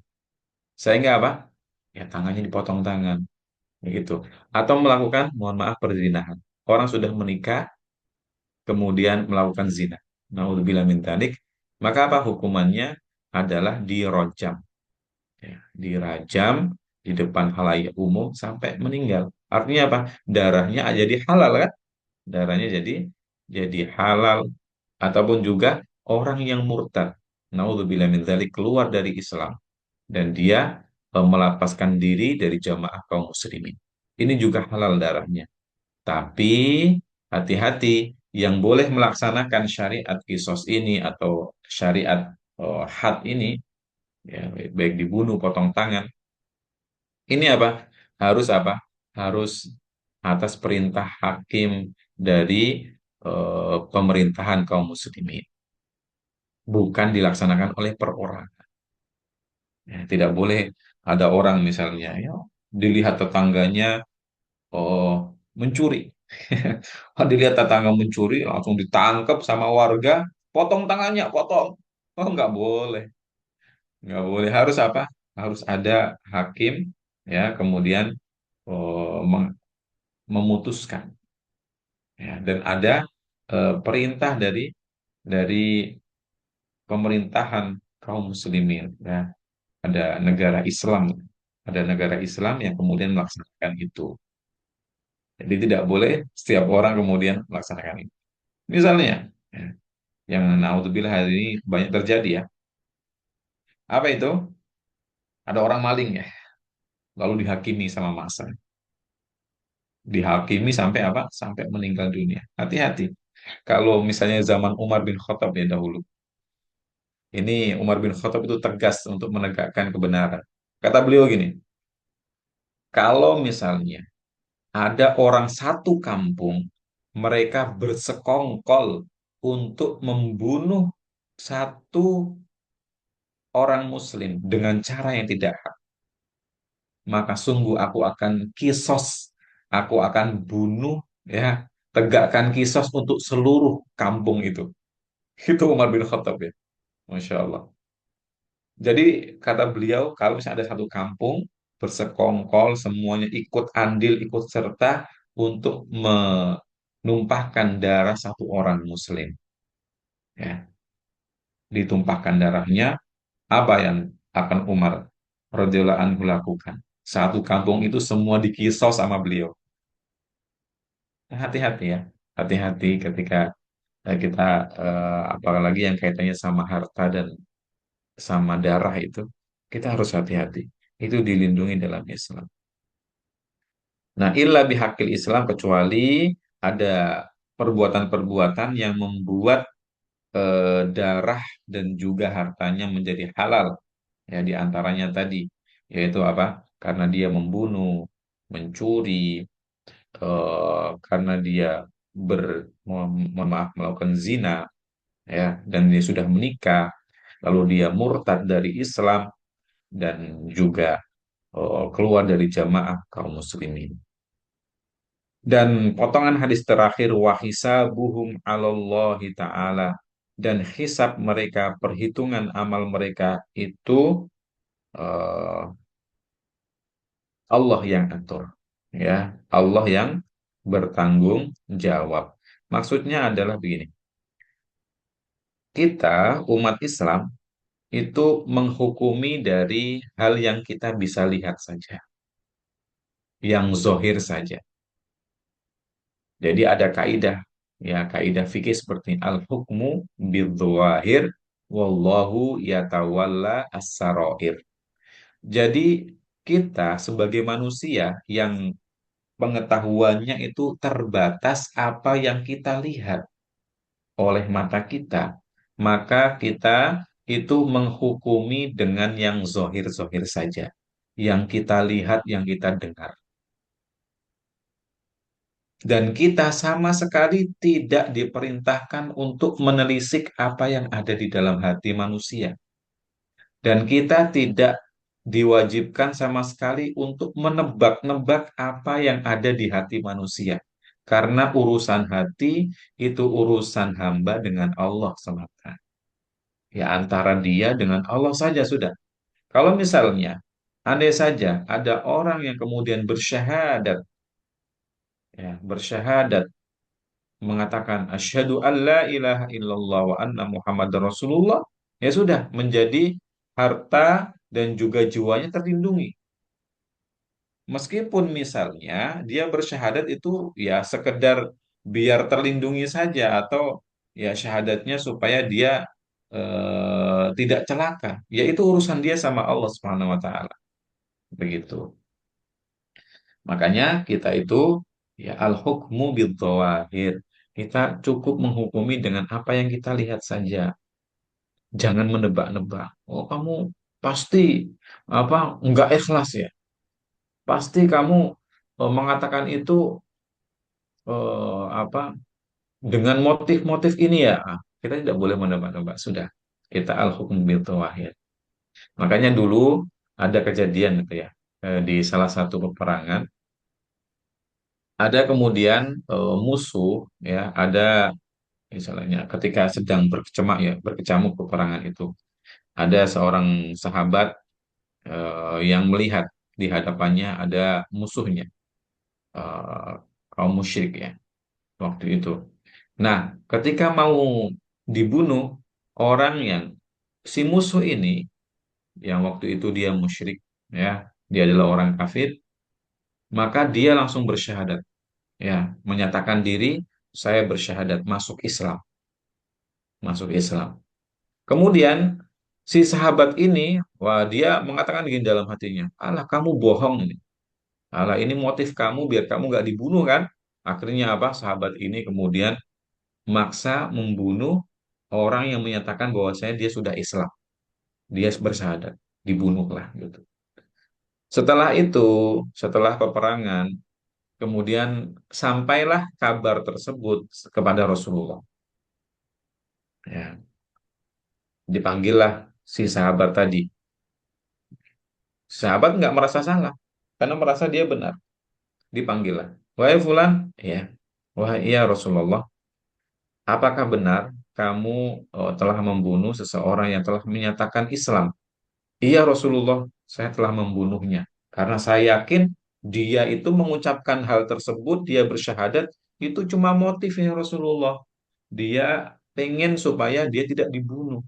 Sehingga apa? Ya, tangannya dipotong tangan. Begitu. Atau melakukan, mohon maaf, perzinahan. Orang sudah menikah, kemudian melakukan zina. Naudzubillah min dzalik. Maka apa hukumannya? Adalah dirojam. Ya, dirajam di depan halayak umum sampai meninggal. Artinya apa? Darahnya jadi halal kan? Darahnya jadi halal. Ataupun juga orang yang murtad. Naudzubillah min dzalik, keluar dari Islam dan dia melapaskan diri dari jamaah kaum muslimin. Ini juga halal darahnya. Tapi hati-hati, yang boleh melaksanakan syariat kisos ini atau syariat had ini, ya, baik dibunuh, potong tangan, ini apa? Harus apa? Harus atas perintah hakim dari pemerintahan kaum muslimin, bukan dilaksanakan oleh perorangan. Ya, tidak boleh ada orang misalnya, ya, dilihat tetangganya oh, mencuri. Oh, dilihat tetangga mencuri, langsung ditangkap sama warga, potong tangannya, potong. Oh, nggak boleh. Nggak boleh. Harus apa? Harus ada hakim, ya, kemudian memutuskan. Ya, dan ada perintah dari pemerintahan kaum muslimin. Ya. Ada negara Islam. Ada negara Islam yang kemudian melaksanakan itu. Jadi tidak boleh setiap orang kemudian melaksanakan itu. Misalnya, ya, yang naudzubillah hari ini banyak terjadi ya. Apa itu? Ada orang maling ya, lalu dihakimi sama massa. Dihakimi sampai apa? Sampai meninggal dunia. Hati-hati. Kalau misalnya zaman Umar bin Khattab ya dahulu, ini Umar bin Khattab itu tegas untuk menegakkan kebenaran. Kata beliau gini, kalau misalnya ada orang satu kampung, mereka bersekongkol untuk membunuh satu orang Muslim dengan cara yang tidak hak, maka sungguh aku akan kisos, aku akan bunuh, ya, tegakkan kisos untuk seluruh kampung itu. Itu Umar bin Khattab ya, Masya Allah. Jadi kata beliau, kalau misalnya ada satu kampung bersekongkol, semuanya ikut andil, ikut serta untuk menumpahkan darah satu orang Muslim, ya, ditumpahkan darahnya, apa yang akan Umar radhiyallahu anhu lakukan? Satu kampung itu semua dikisos sama beliau. Hati-hati ya, hati-hati ketika kita apalagi yang kaitannya sama harta dan sama darah itu, kita harus hati-hati. Itu dilindungi dalam Islam. Nah, illa bihaqil Islam, kecuali ada perbuatan-perbuatan yang membuat darah dan juga hartanya menjadi halal. Ya, di antaranya tadi, yaitu apa? Karena dia membunuh, mencuri, karena dia ber maaf melakukan zina, ya, dan dia sudah menikah, lalu dia murtad dari Islam dan juga keluar dari jamaah kaum muslimin. Dan potongan hadis terakhir, wahisabuhum alallahi ta'ala, dan hisab mereka, perhitungan amal mereka itu eh, Allah yang atur, ya, Allah yang bertanggung jawab. Maksudnya adalah begini, kita umat Islam itu menghukumi dari hal yang kita bisa lihat saja, yang zohir saja. Jadi ada kaidah, ya, kaidah fikih seperti al-hukmu bidzawahir wallahu yatawalla as-sarair. Jadi kita sebagai manusia yang pengetahuannya itu terbatas apa yang kita lihat oleh mata kita, maka kita itu menghukumi dengan yang zohir-zohir saja, yang kita lihat, yang kita dengar. Dan kita sama sekali tidak diperintahkan untuk menelisik apa yang ada di dalam hati manusia. Dan kita tidak diwajibkan sama sekali untuk menebak-nebak apa yang ada di hati manusia. Karena urusan hati itu urusan hamba dengan Allah semata. Ya, antara dia dengan Allah saja sudah. Kalau misalnya, andai saja ada orang yang kemudian bersyahadat, ya, bersyahadat mengatakan asyhadu alla ilaha illallah wa anna muhammadar rasulullah, ya sudah menjadi harta dan juga jiwanya terlindungi. Meskipun misalnya dia bersyahadat itu ya sekedar biar terlindungi saja, atau ya syahadatnya supaya dia tidak celaka, ya itu urusan dia sama Allah Subhanahu wa taala. Begitu. Makanya kita itu ya al-hukmu bidzawahir. Kita cukup menghukumi dengan apa yang kita lihat saja. Jangan menebak-nebak. Oh, kamu pasti apa enggak ikhlas ya? Pasti kamu mengatakan itu apa dengan motif-motif ini ya. Ah, kita tidak boleh menebak-nebak. Sudah. Kita al-hukmu bidzawahir. Makanya dulu ada kejadian gitu ya, di salah satu peperangan. Ada kemudian musuh, ya, ada misalnya ketika sedang berkecamuk peperangan itu, ada seorang sahabat yang melihat di hadapannya ada musuhnya, eh, kaum musyrik ya waktu itu. Nah, ketika mau dibunuh orang yang si musuh ini, yang waktu itu dia musyrik, ya, dia adalah orang kafir, maka dia langsung bersyahadat, ya, menyatakan diri, saya bersyahadat masuk Islam, masuk Islam. Kemudian si sahabat ini, wah, dia mengatakan gini dalam hatinya, alah kamu bohong ini, alah ini motif kamu biar kamu nggak dibunuh kan? Akhirnya apa? Sahabat ini kemudian maksa membunuh orang yang menyatakan bahwasanya dia sudah Islam, dia bersyahadat, dibunuhlah gitu. Setelah itu, setelah peperangan, kemudian sampailah kabar tersebut kepada Rasulullah. Ya, dipanggillah si sahabat tadi. Sahabat nggak merasa salah, karena merasa dia benar. Dipanggillah. Wahai Fulan, ya. Wahai iya Rasulullah, apakah benar kamu telah membunuh seseorang yang telah menyatakan Islam? Iya Rasulullah, saya telah membunuhnya. Karena saya yakin dia itu mengucapkan hal tersebut, dia bersyahadat, itu cuma motifnya Rasulullah. Dia pengen supaya dia tidak dibunuh.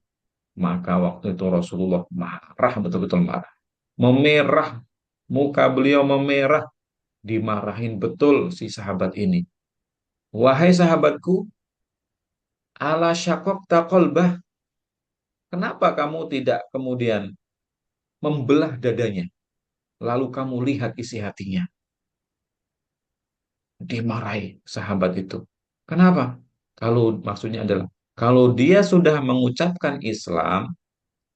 Maka waktu itu Rasulullah marah, betul-betul marah. Memerah, muka beliau memerah, dimarahin betul si sahabat ini. Wahai sahabatku, ala syakok taqolbah, kenapa kamu tidak kemudian membelah dadanya, lalu kamu lihat isi hatinya? Dimarahi sahabat itu. Kenapa? Kalau maksudnya adalah, kalau dia sudah mengucapkan Islam,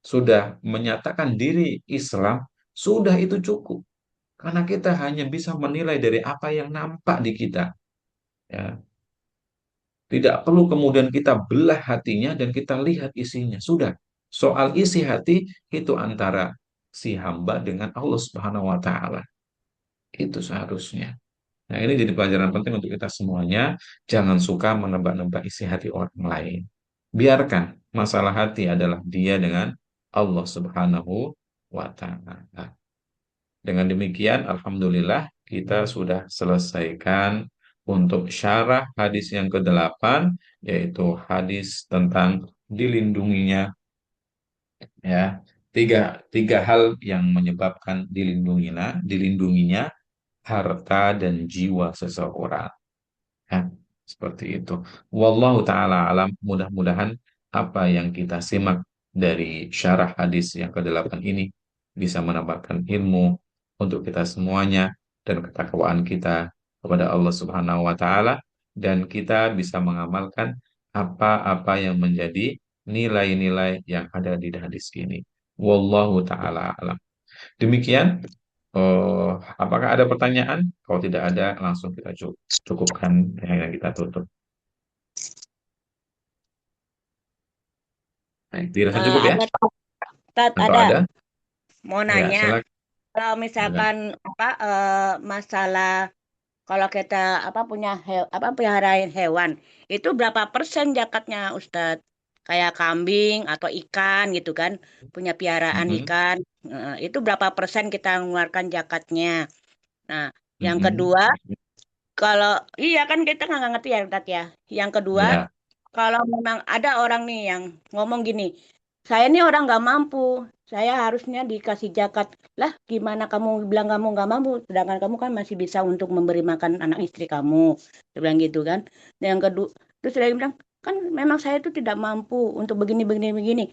sudah menyatakan diri Islam, sudah itu cukup. Karena kita hanya bisa menilai dari apa yang nampak di kita. Ya. Tidak perlu kemudian kita belah hatinya dan kita lihat isinya. Sudah. Soal isi hati itu antara si hamba dengan Allah Subhanahu wa taala. Itu seharusnya. Nah, ini jadi pelajaran penting untuk kita semuanya. Jangan suka menebak-nebak isi hati orang lain. Biarkan masalah hati adalah dia dengan Allah Subhanahu wa taala. Dengan demikian, alhamdulillah kita sudah selesaikan untuk syarah hadis yang ke-8, yaitu hadis tentang dilindunginya, ya. Tiga hal yang menyebabkan dilindunginya harta dan jiwa seseorang. Ya, seperti itu. Wallahu taala alam, mudah-mudahan apa yang kita simak dari syarah hadis yang ke-8 ini bisa menambahkan ilmu untuk kita semuanya dan ketakwaan kita kepada Allah Subhanahu wa taala, dan kita bisa mengamalkan apa-apa yang menjadi nilai-nilai yang ada di hadis ini. Wallahu taala alam. Demikian. Apakah ada pertanyaan? Kalau tidak ada, langsung kita cukupkan yang kita tutup. Baik, dirasa cukup ya? Ada Tat, Atau ada ada? mau Ya, nanya silakan. kalau Silakan. misalkan masalah kalau kita punya peliharain hewan itu berapa persen zakatnya Ustadz? Kayak kambing atau ikan gitu kan, punya piaraan Mhm, ikan, itu berapa persen kita mengeluarkan zakatnya? Nah, yang mhm. kedua, kalau iya kan kita nggak ngerti ya Ustadz ya. Yang kedua, Ya. kalau memang ada orang nih yang ngomong gini, saya ini orang nggak mampu, saya harusnya dikasih zakat. Lah, gimana kamu bilang kamu nggak mampu, sedangkan kamu kan masih bisa untuk memberi makan anak istri kamu. Dia bilang gitu kan. Dan yang kedua, terus dia bilang, kan memang saya itu tidak mampu untuk begini, begini, begini.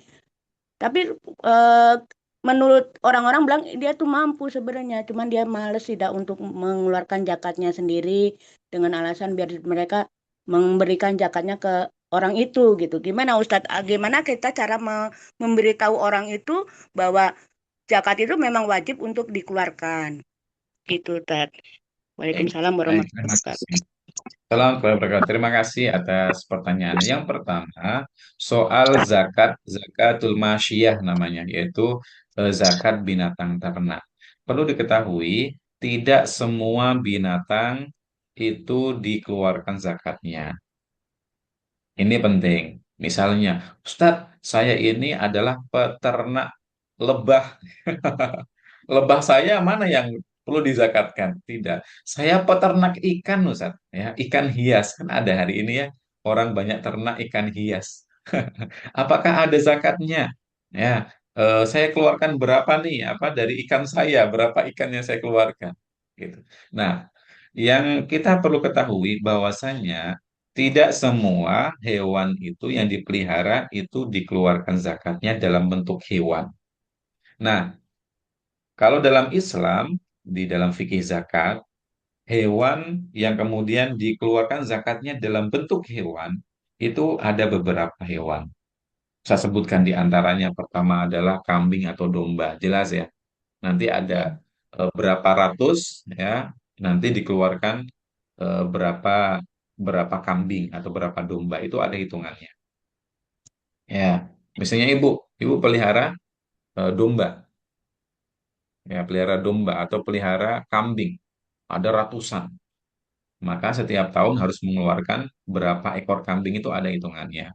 Tapi eh, menurut orang-orang bilang dia tuh mampu sebenarnya, cuman dia males tidak untuk mengeluarkan zakatnya sendiri dengan alasan biar mereka memberikan zakatnya ke orang itu gitu. Gimana Ustadz? Gimana kita cara memberitahu orang itu bahwa zakat itu memang wajib untuk dikeluarkan? Gitu, Ustadz. Baik, Waalaikumsalam baik. warahmatullahi Terima kasih. wabarakatuh. Salam kepada. Terima kasih atas pertanyaannya. Yang pertama, soal zakatul masyiyah namanya, yaitu zakat binatang ternak. Perlu diketahui, tidak semua binatang itu dikeluarkan zakatnya. Ini penting. Misalnya, Ustadz, saya ini adalah peternak lebah. Lebah saya mana yang perlu dizakatkan? Tidak. Saya peternak ikan, Ustadz. Ya, ikan hias. Kan ada hari ini ya, orang banyak ternak ikan hias. Apakah ada zakatnya? Ya, saya keluarkan berapa nih? Apa dari ikan saya? Berapa ikan yang saya keluarkan? Gitu. Nah, yang kita perlu ketahui bahwasanya tidak semua hewan itu yang dipelihara itu dikeluarkan zakatnya dalam bentuk hewan. Nah, kalau dalam Islam, di dalam fikih zakat, hewan yang kemudian dikeluarkan zakatnya dalam bentuk hewan, itu ada beberapa hewan. Saya sebutkan di antaranya, pertama adalah kambing atau domba. Jelas ya, nanti ada berapa ratus, ya, nanti dikeluarkan berapa berapa kambing atau berapa domba, itu ada hitungannya. Ya, misalnya ibu pelihara domba, ya, pelihara domba atau pelihara kambing, ada ratusan. Maka setiap tahun harus mengeluarkan berapa ekor kambing, itu ada hitungannya.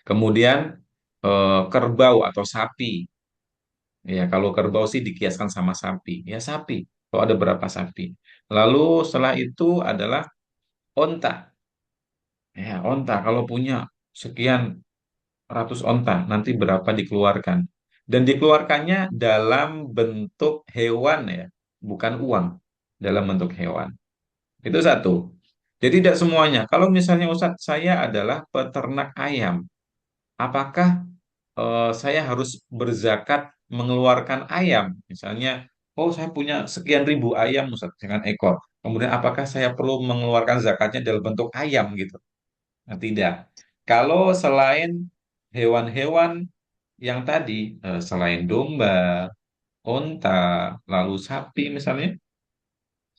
Kemudian kerbau atau sapi. Ya, kalau kerbau sih dikiaskan sama sapi. Ya, sapi. Kalau ada berapa sapi. Lalu setelah itu adalah onta. Ya, onta. Kalau punya sekian ratus onta, nanti berapa dikeluarkan. Dan dikeluarkannya dalam bentuk hewan ya, bukan uang. Dalam bentuk hewan. Itu satu. Jadi tidak semuanya. Kalau misalnya Ustadz, saya adalah peternak ayam. Apakah saya harus berzakat mengeluarkan ayam? Misalnya, oh saya punya sekian ribu ayam, Ustaz, dengan ekor. Kemudian apakah saya perlu mengeluarkan zakatnya dalam bentuk ayam gitu? Nah, tidak. Kalau selain hewan-hewan yang tadi, selain domba, onta, lalu sapi misalnya,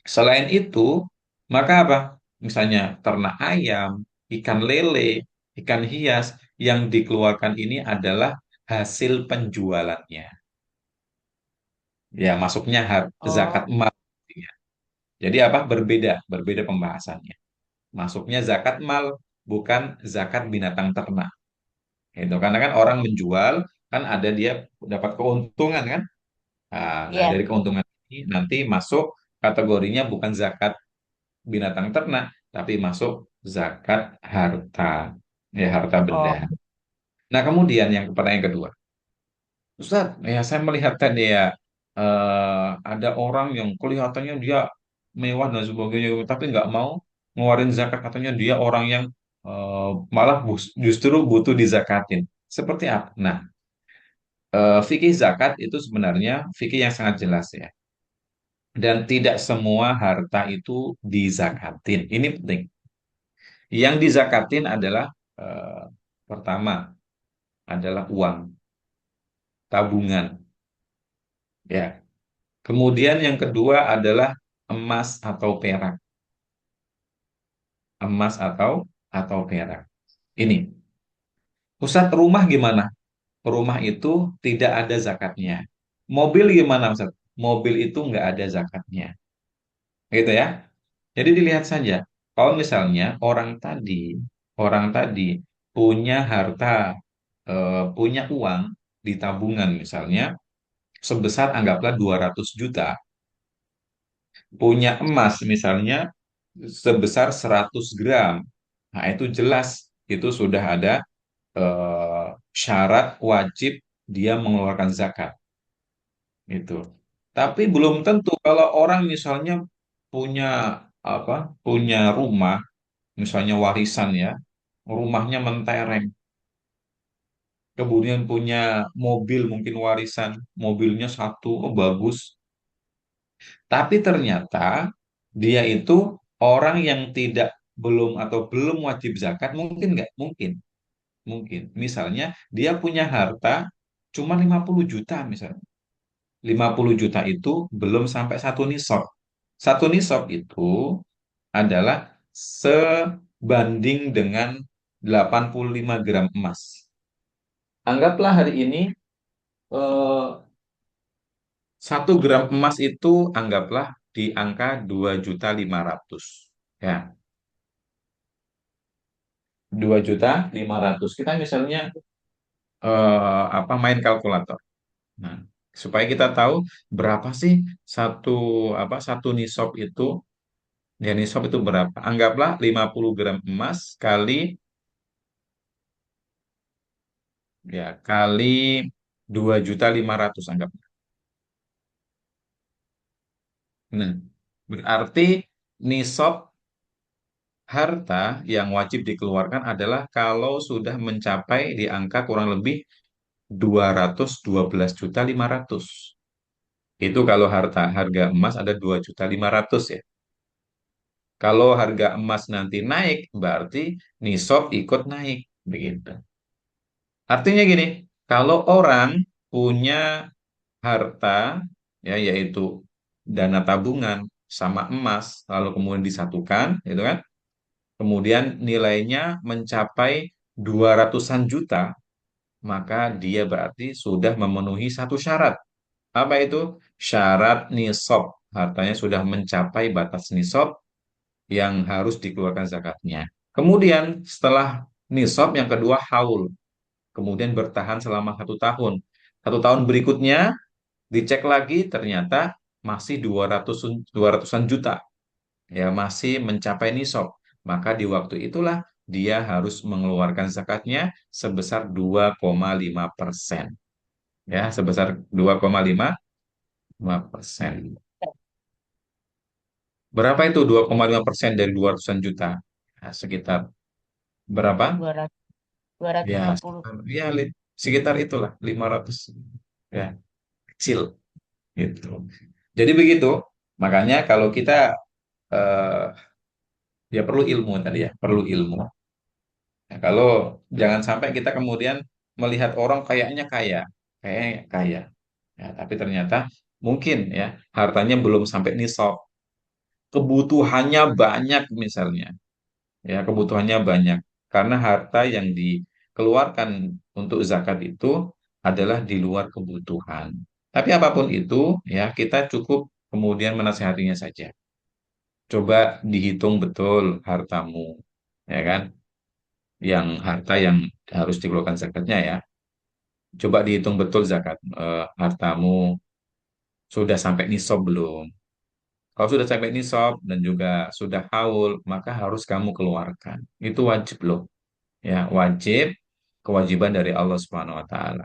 Selain itu, maka apa? Misalnya ternak ayam, ikan lele, ikan hias yang dikeluarkan ini adalah hasil penjualannya. Ya, masuknya zakat Oh, mal. Jadi apa? Berbeda pembahasannya. Masuknya zakat mal, bukan zakat binatang ternak. Itu karena kan orang menjual kan ada dia dapat keuntungan kan. Nah, iya. dari keuntungan ini nanti masuk kategorinya bukan zakat binatang ternak, tapi masuk zakat harta, ya harta benda. Oh, Nah, kemudian yang pertanyaan kedua, Ustaz, ya saya melihat tadi ya ada orang yang kelihatannya dia mewah dan sebagainya, tapi nggak mau ngeluarin zakat, katanya dia orang yang malah justru butuh dizakatin. Seperti apa? Nah, fikih zakat itu sebenarnya fikih yang sangat jelas ya. Dan tidak semua harta itu dizakatin. Ini penting. Yang dizakatin adalah pertama adalah uang, tabungan, ya. Kemudian yang kedua adalah emas atau perak, emas atau perak. Ini, Ustaz, rumah gimana? Rumah itu tidak ada zakatnya. Mobil gimana, Ustaz? Mobil itu nggak ada zakatnya, gitu ya. Jadi dilihat saja. Kalau misalnya orang tadi punya harta, punya uang di tabungan misalnya sebesar anggaplah 200 juta, punya emas misalnya sebesar 100 gram. Nah, itu jelas itu sudah ada eh, syarat wajib dia mengeluarkan zakat itu. Tapi belum tentu kalau orang misalnya punya apa? Punya rumah, misalnya warisan ya, rumahnya mentereng, kemudian punya mobil mungkin warisan, mobilnya satu, oh bagus, tapi ternyata dia itu orang yang tidak belum wajib zakat, mungkin nggak? Mungkin, mungkin. Misalnya dia punya harta cuma 50 juta misalnya. 50 juta itu belum sampai satu nisab. Satu nisab itu adalah sebanding dengan 85 gram emas. Anggaplah hari ini eh, 1 gram emas itu anggaplah di angka 2.500.000. Ya, 2.500.000. Kita misalnya apa main kalkulator. Nah, supaya kita tahu berapa sih satu satu nisab itu, ya nisab itu berapa? Anggaplah 50 gram emas kali, ya kali 2.500.000 anggap. Nah, berarti nisab harta yang wajib dikeluarkan adalah kalau sudah mencapai di angka kurang lebih 212.500.000. Itu kalau harga emas ada 2.500.000 ya. Kalau harga emas nanti naik, berarti nisab ikut naik begitu. Artinya gini, kalau orang punya harta ya yaitu dana tabungan sama emas lalu kemudian disatukan, gitu kan? Kemudian nilainya mencapai 200-an juta, maka dia berarti sudah memenuhi satu syarat. Apa itu? Syarat nisab. Hartanya sudah mencapai batas nisab yang harus dikeluarkan zakatnya. Kemudian setelah nisab yang kedua haul. Kemudian bertahan selama 1 tahun. 1 tahun berikutnya dicek lagi ternyata masih 200-an juta. Ya masih mencapai nisab. Maka di waktu itulah dia harus mengeluarkan zakatnya sebesar 2,5%. Ya, sebesar 2,5%. Berapa itu 2,5% dari 200-an juta? Nah, sekitar berapa? 200, Ya, 250. sekitar itulah 500. Ya, kecil gitu. Jadi begitu. Makanya kalau kita eh, ya perlu ilmu tadi ya, perlu ilmu. Nah, kalau jangan sampai kita kemudian melihat orang kayaknya kaya. Ya, tapi ternyata mungkin ya hartanya belum sampai nisab. kebutuhannya banyak misalnya, ya kebutuhannya banyak, karena harta yang dikeluarkan untuk zakat itu adalah di luar kebutuhan. Tapi apapun itu, ya kita cukup kemudian menasihatinya saja. Coba dihitung betul hartamu, ya kan? Yang harta yang harus dikeluarkan zakatnya ya. Coba dihitung betul zakat hartamu sudah sampai nisab belum? Kalau sudah sampai nisab dan juga sudah haul, maka harus kamu keluarkan. Itu wajib loh, ya wajib, kewajiban dari Allah Subhanahu Wa Taala.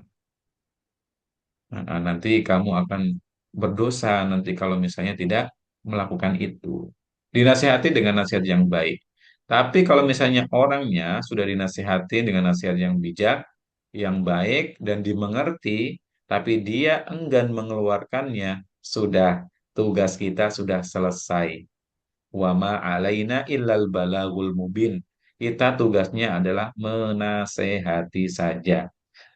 Nah, nanti kamu akan berdosa nanti kalau misalnya tidak melakukan itu. Dinasihati dengan nasihat yang baik. Tapi kalau misalnya orangnya sudah dinasihati dengan nasihat yang bijak, yang baik dan dimengerti, tapi dia enggan mengeluarkannya, sudah tugas kita sudah selesai. Wa ma alaina illal balagul mubin. Kita tugasnya adalah menasehati saja.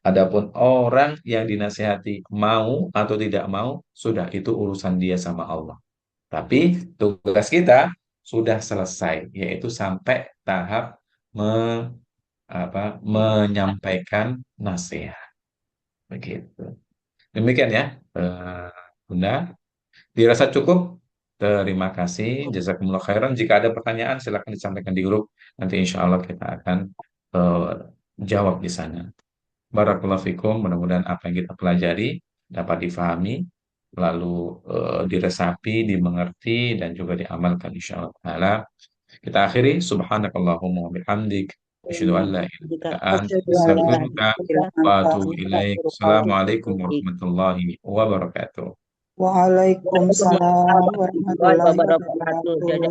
Adapun orang yang dinasehati mau atau tidak mau, sudah itu urusan dia sama Allah. Tapi tugas kita sudah selesai, yaitu sampai tahap menyampaikan nasihat. Begitu. Demikian ya, Bunda. Dirasa cukup? Terima kasih. Jazakumullah khairan. Jika ada pertanyaan, silakan disampaikan di grup. Nanti insya Allah kita akan eh, jawab di sana. Barakallahu fikum. Mudah-mudahan apa yang kita pelajari dapat difahami, lalu diresapi, dimengerti, dan juga diamalkan insya Allah Ta'ala. Kita akhiri. Subhanakallahumma wa bihamdik. Asyhadu an la ilaha Jika illa anta, asyhadu an la astaghfiruka ilaha wa illa atubu anta ilaik. astaghfiruka wa Assalamualaikum atubu ilaik. warahmatullahi wabarakatuh. Waalaikumsalam Waalaikumsalam warahmatullahi warahmatullahi wabarakatuh. wabarakatuh.